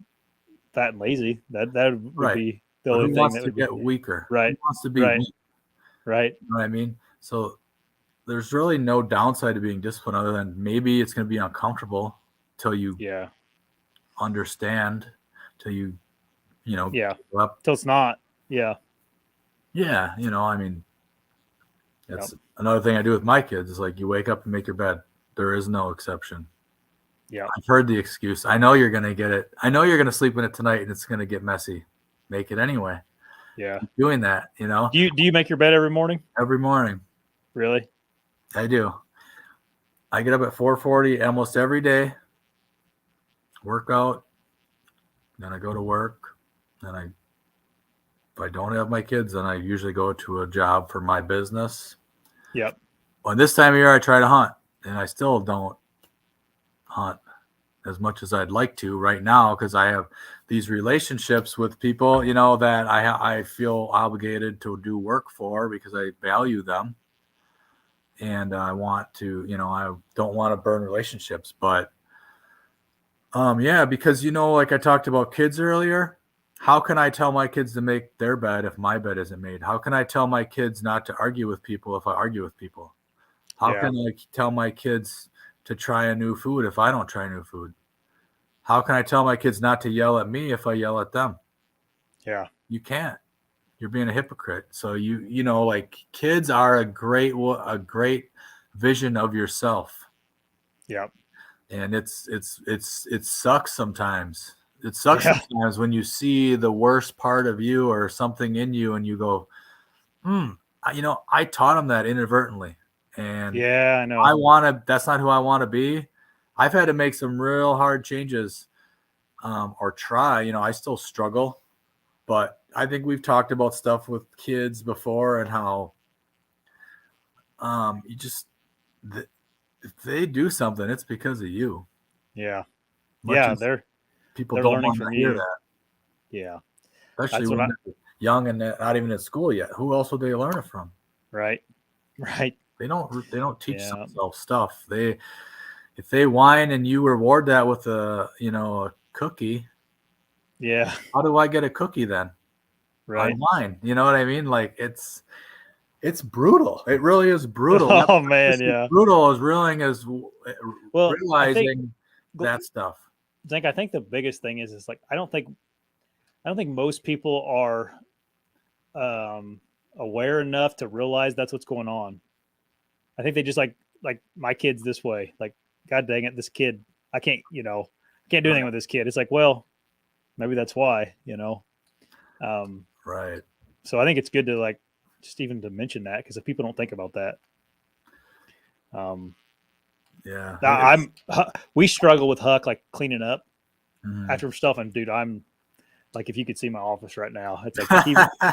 fat and lazy, that would Right. be the But only who thing wants that to would be get weaker? Who right, wants to be right, weak? right. You know what I mean? So there's really no downside to being disciplined, other than maybe it's going to be uncomfortable till you Yeah, understand, till you yeah. give up. Till it's not. Yeah, Yeah, I mean, yep, that's another thing I do with my kids, is like, you wake up and make your bed. There is no exception. yep, I've heard the excuse. I know you're going to get it. I know you're going to sleep in it tonight and it's going to get messy. Make it anyway. yeah. Keep doing that, Do you make your bed every morning? every morning. Really? I do. I get up at 4:40 almost every day, work out, then I go to work. Then if I don't have my kids, then I usually go to a job for my business. Yep. Well, this time of year, I try to hunt, and I still don't hunt as much as I'd like to right now, because I have these relationships with people, that I feel obligated to do work for, because I value them, and I want to, I don't want to burn relationships, but yeah, because like I talked about kids earlier, how can I tell my kids to make their bed if my bed isn't made? How can I tell my kids not to argue with people if I argue with people? How can I tell my kids to try a new food if I don't try new food? How can I tell my kids not to yell at me if I yell at them? Yeah. You can't. You're being a hypocrite. So you know, like, kids are a great vision of yourself. Yeah. And it sucks sometimes. It sucks sometimes when you see the worst part of you or something in you and you go, I taught them that inadvertently. And yeah, I know. That's not who I want to be. I've had to make some real hard changes, or try. I still struggle, but I think we've talked about stuff with kids before and how you just if they do something, it's because of you. Yeah. Much Yeah, as people they're don't learning want to from hear you. that. Yeah. Especially That's what when they're young and not even in school yet. Who else would they learn it from? Right. They don't teach Yeah. themselves stuff. If they whine and you reward that with a cookie. Yeah. How do I get a cookie then? Right. I whine. You know what I mean? Like, it's brutal. It really is brutal. Oh man, yeah. Brutal as Well, realizing that stuff. I think the biggest thing is like I don't think most people are aware enough to realize that's what's going on. I think they just like my kid's this way. Like, God dang it, this kid, I can't do anything with this kid. It's like, well, maybe that's why, Right. So I think it's good to like just even to mention that, because if people don't think about that, yeah, we struggle with Huck like cleaning up mm-hmm. after stuff, and dude, I'm like, if you could see my office right now, it's like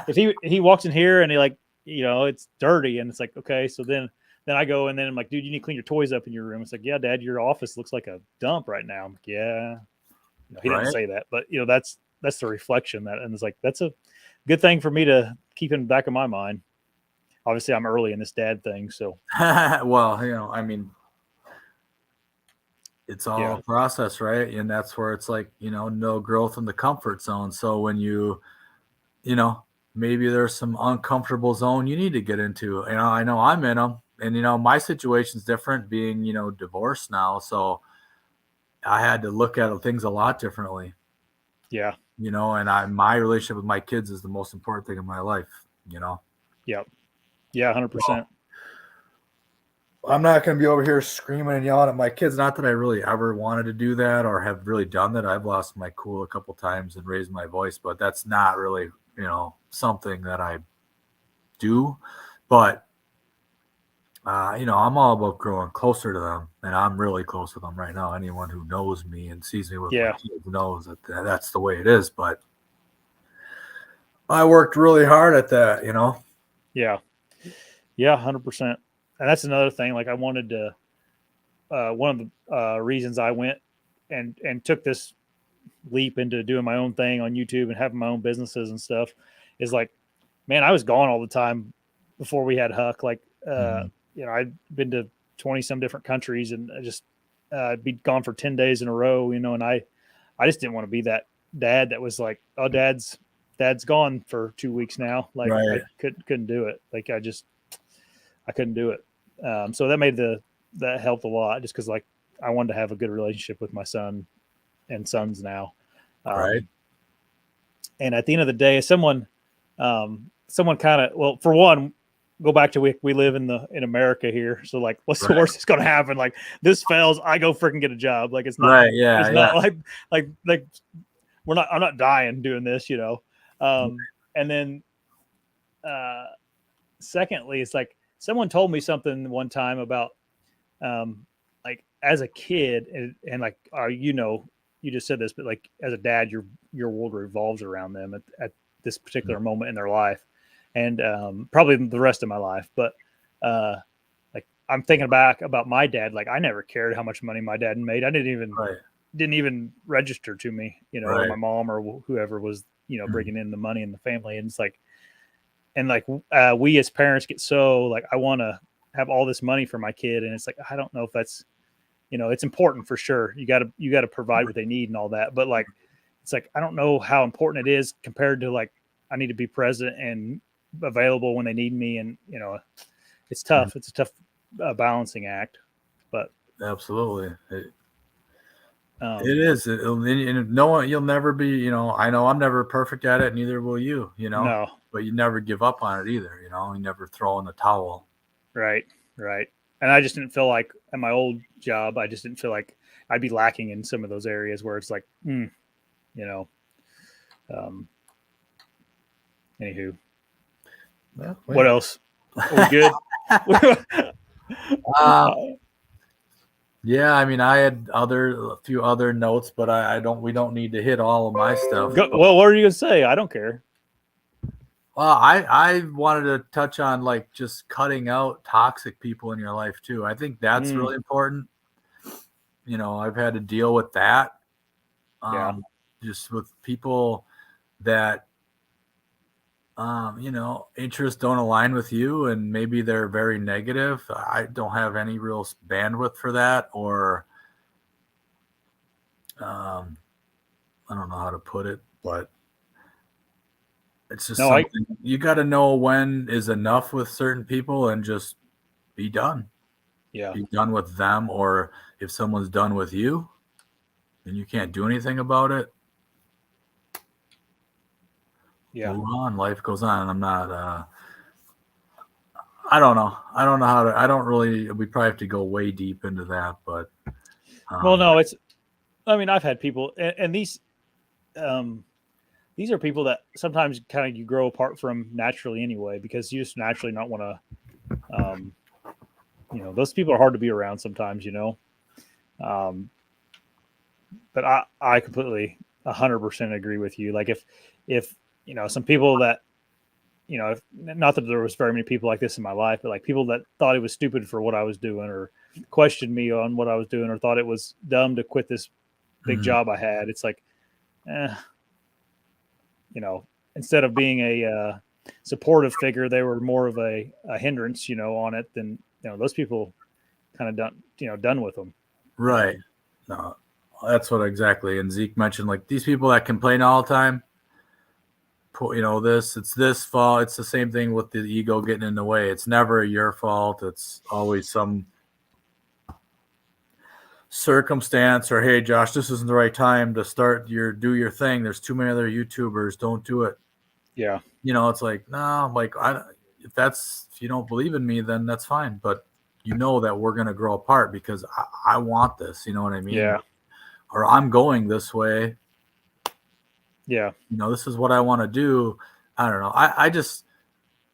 if he walks in here and he like, it's dirty, and it's like, okay, so then I go and then I'm like, dude, you need to clean your toys up in your room. It's like, yeah, Dad, your office looks like a dump right now. I'm like, yeah, he didn't say that, but that's the reflection that, and it's like, that's a good thing for me to keep in the back of my mind. Obviously, I'm early in this dad thing, so well, I mean, it's all a process, right? And that's where it's like, no growth in the comfort zone. So when maybe there's some uncomfortable zone you need to get into. I know I'm in them, and my situation's different, being divorced now, so I had to look at things a lot differently. Yeah. And my relationship with my kids is the most important thing in my life. Yep. Yeah, 100%. I'm not going to be over here screaming and yelling at my kids. Not that I really ever wanted to do that or have really done that. I've lost my cool a couple times and raised my voice, but that's not really, something that I do. But, I'm all about growing closer to them, and I'm really close with them right now. Anyone who knows me and sees me with my kids knows that that's the way it is. But I worked really hard at that, Yeah. Yeah, 100%. And that's another thing. Like, I wanted to, one of the reasons I went and took this leap into doing my own thing on YouTube and having my own businesses and stuff is like, man, I was gone all the time before we had Huck. Like, I'd been to 20 some different countries, and I just, be gone for 10 days in a row, and I just didn't want to be that dad that was like, oh, dad's gone for 2 weeks now. Like, right. I couldn't do it. Like, I couldn't do it. So that helped a lot, just because like I wanted to have a good relationship with my son and sons now. Right. And at the end of the day, someone kind of, well, for one, go back to we live in America here. So like, what's the worst that's going to happen? Like, this fails, I go freaking get a job. Like, it's not, right. Yeah. it's not like I'm not dying doing this, And then, secondly, it's like, someone told me something one time about, like, as a kid, and like, you just said this, but like, as a dad, your world revolves around them at this particular moment in their life, and probably the rest of my life. But like, I'm thinking back about my dad. Like, I never cared how much money my dad made. I didn't even register to me, or my mom or whoever was, bringing in the money in the family. And it's like, we as parents get so like, I want to have all this money for my kid, and it's like, I don't know if that's, it's important for sure. You got to provide what they need and all that, but like, it's like, I don't know how important it is compared to like, I need to be present and available when they need me, and it's tough. It's a tough a balancing act, but Absolutely. um, It is. And no one, you'll never be, you know, I know I'm never perfect at it, neither will you, you know, no, but you never give up on it either, you know, you never throw in the towel. right, right. And I just didn't feel like at my old job, I just didn't feel like I'd be lacking in some of those areas where it's like, you know, um, anywho, Well, what else? Are we good? uh, yeah, I mean, I had a few other notes, but we don't need to hit all of my stuff. Well, what are you gonna say? I don't care. Well, I wanted to touch on like just cutting out toxic people in your life too. I think that's really important. You know, I've had to deal with that. Yeah. Just with people that you know, interests don't align with you and maybe they're very negative. I don't have any real bandwidth for that, or I don't know how to put it, but it's just No, something you got to know when is enough with certain people and just be done. yeah. Be done with them, or if someone's done with you and you can't do anything about it, Yeah. move on. Life goes on. I'm not I don't know. I don't know how to. I don't really. We probably have to go way deep into that, but Well, no, it's. I mean, I've had people, and these are people that sometimes kind of you grow apart from naturally anyway, because you just naturally not want to. You know, those people are hard to be around sometimes. You know, but I completely 100% agree with you. Like if you know some people that you know, not that there was very many people like this in my life, but like people that thought it was stupid for what I was doing, or questioned me on what I was doing, or thought it was dumb to quit this big job I had. It's like, you know, instead of being a supportive figure, they were more of a hindrance, you know, on it. Than you know, those people kind of done with them. right. No, that's what exactly. And Zeke mentioned like these people that complain all the time. You know, it's this fault. It's the same thing with the ego getting in the way. It's never your fault. It's always some circumstance, or hey, Josh, this isn't the right time to do your thing. There's too many other YouTubers. Don't do it. Yeah. You know, it's like, no, like if you don't believe in me, then that's fine. But you know that we're gonna grow apart because I want this. You know what I mean? Yeah. Or I'm going this way. Yeah. You know, this is what I want to do. I don't know. I just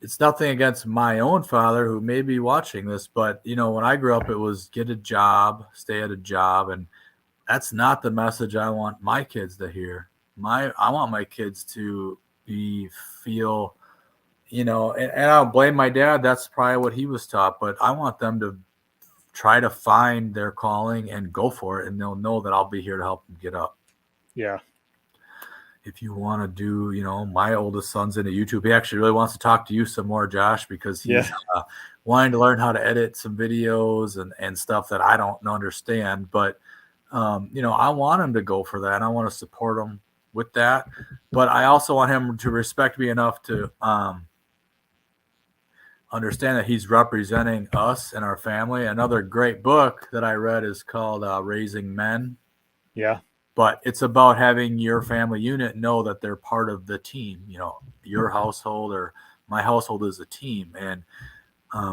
it's nothing against my own father who may be watching this, but you know, when I grew up, it was get a job, stay at a job, and that's not the message I want my kids to hear. I want my kids to feel, you know, and I don't blame my dad. That's probably what he was taught, but I want them to try to find their calling and go for it, and they'll know that I'll be here to help them get up. Yeah. If you want to do, you know, my oldest son's into YouTube. He actually really wants to talk to you some more, Josh, because he's wanting to learn how to edit some videos and stuff that I don't understand. But, you know, I want him to go for that. And I want to support him with that. But I also want him to respect me enough to understand that he's representing us and our family. Another great book that I read is called Raising Men. Yeah. But it's about having your family unit know that they're part of the team. You know, your household or my household is a team, and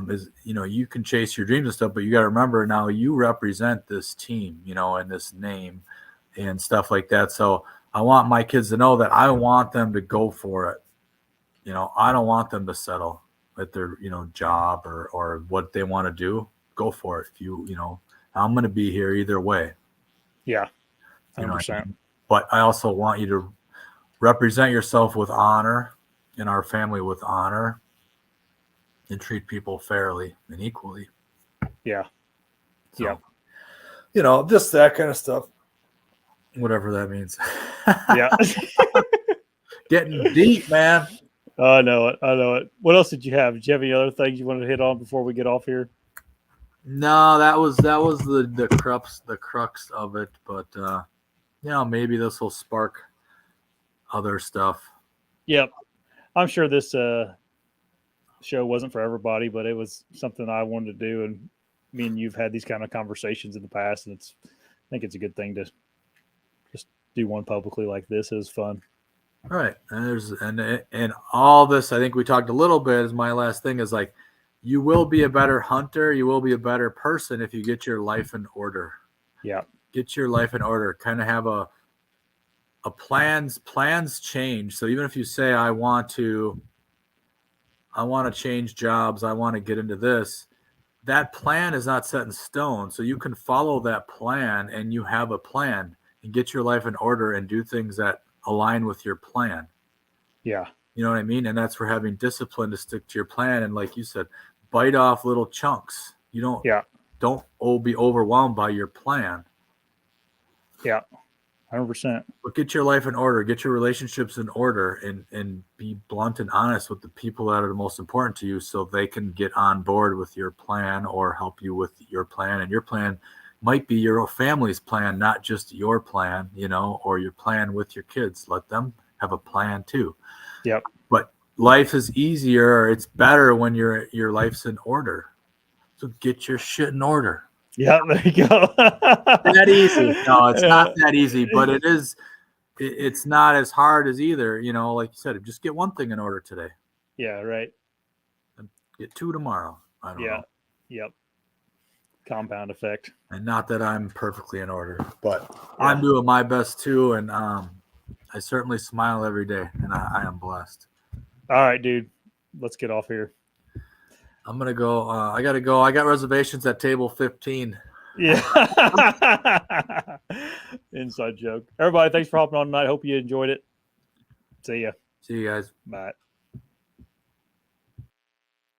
is, you know, you can chase your dreams and stuff, but you got to remember now you represent this team, you know, and this name and stuff like that. So I want my kids to know that I want them to go for it. You know, I don't want them to settle at their, you know, job or what they want to do. Go for it. If you know, I'm going to be here either way. Yeah. 100%. You know what I mean? But I also want you to represent yourself with honor and our family with honor and treat people fairly and equally. Yeah. So, yeah. You know, just that kind of stuff. Whatever that means. Yeah. Getting deep, man. I know it. I know it. What else did you have? Did you have any other things you wanted to hit on before we get off here? No, that was the crux of it. But you know, maybe this will spark other stuff. Yep. I'm sure this show wasn't for everybody, but it was something I wanted to do. And me and you've had these kind of conversations in the past, and I think it's a good thing to just do one publicly like this. It was fun. Right. And all this, I think we talked a little bit, is my last thing, is like, you will be a better hunter. You will be a better person if you get your life in order. Yeah. Get your life in order. Kind of have a plans change. So even if you say, I want to change jobs, I want to get into this, that plan is not set in stone. So you can follow that plan, and you have a plan, and get your life in order and do things that align with your plan. Yeah. You know what I mean? And that's where having discipline to stick to your plan. And like you said, bite off little chunks. You don't be overwhelmed by your plan. Yeah. 100%. But get your life in order, get your relationships in order, and be blunt and honest with the people that are the most important to you, so they can get on board with your plan or help you with your plan. And your plan might be your family's plan, not just your plan, or your plan with your kids. Let them have a plan too. Yep. But life is easier. It's better when your life's in order. So get your shit in order. Yeah, there you go. That easy. No, it's not that easy, but it is. It's not as hard as either. Like you said, just get one thing in order today. Yeah, right. And get two tomorrow. I don't know. Yep. Compound effect. And not that I'm perfectly in order, but I'm doing my best too, and I certainly smile every day, and I am blessed. All right, dude. Let's get off here. I'm gonna go. I gotta go. I got reservations at table 15. Yeah. Inside joke. Everybody, thanks for hopping on tonight. Hope you enjoyed it. See ya. See you guys. Bye.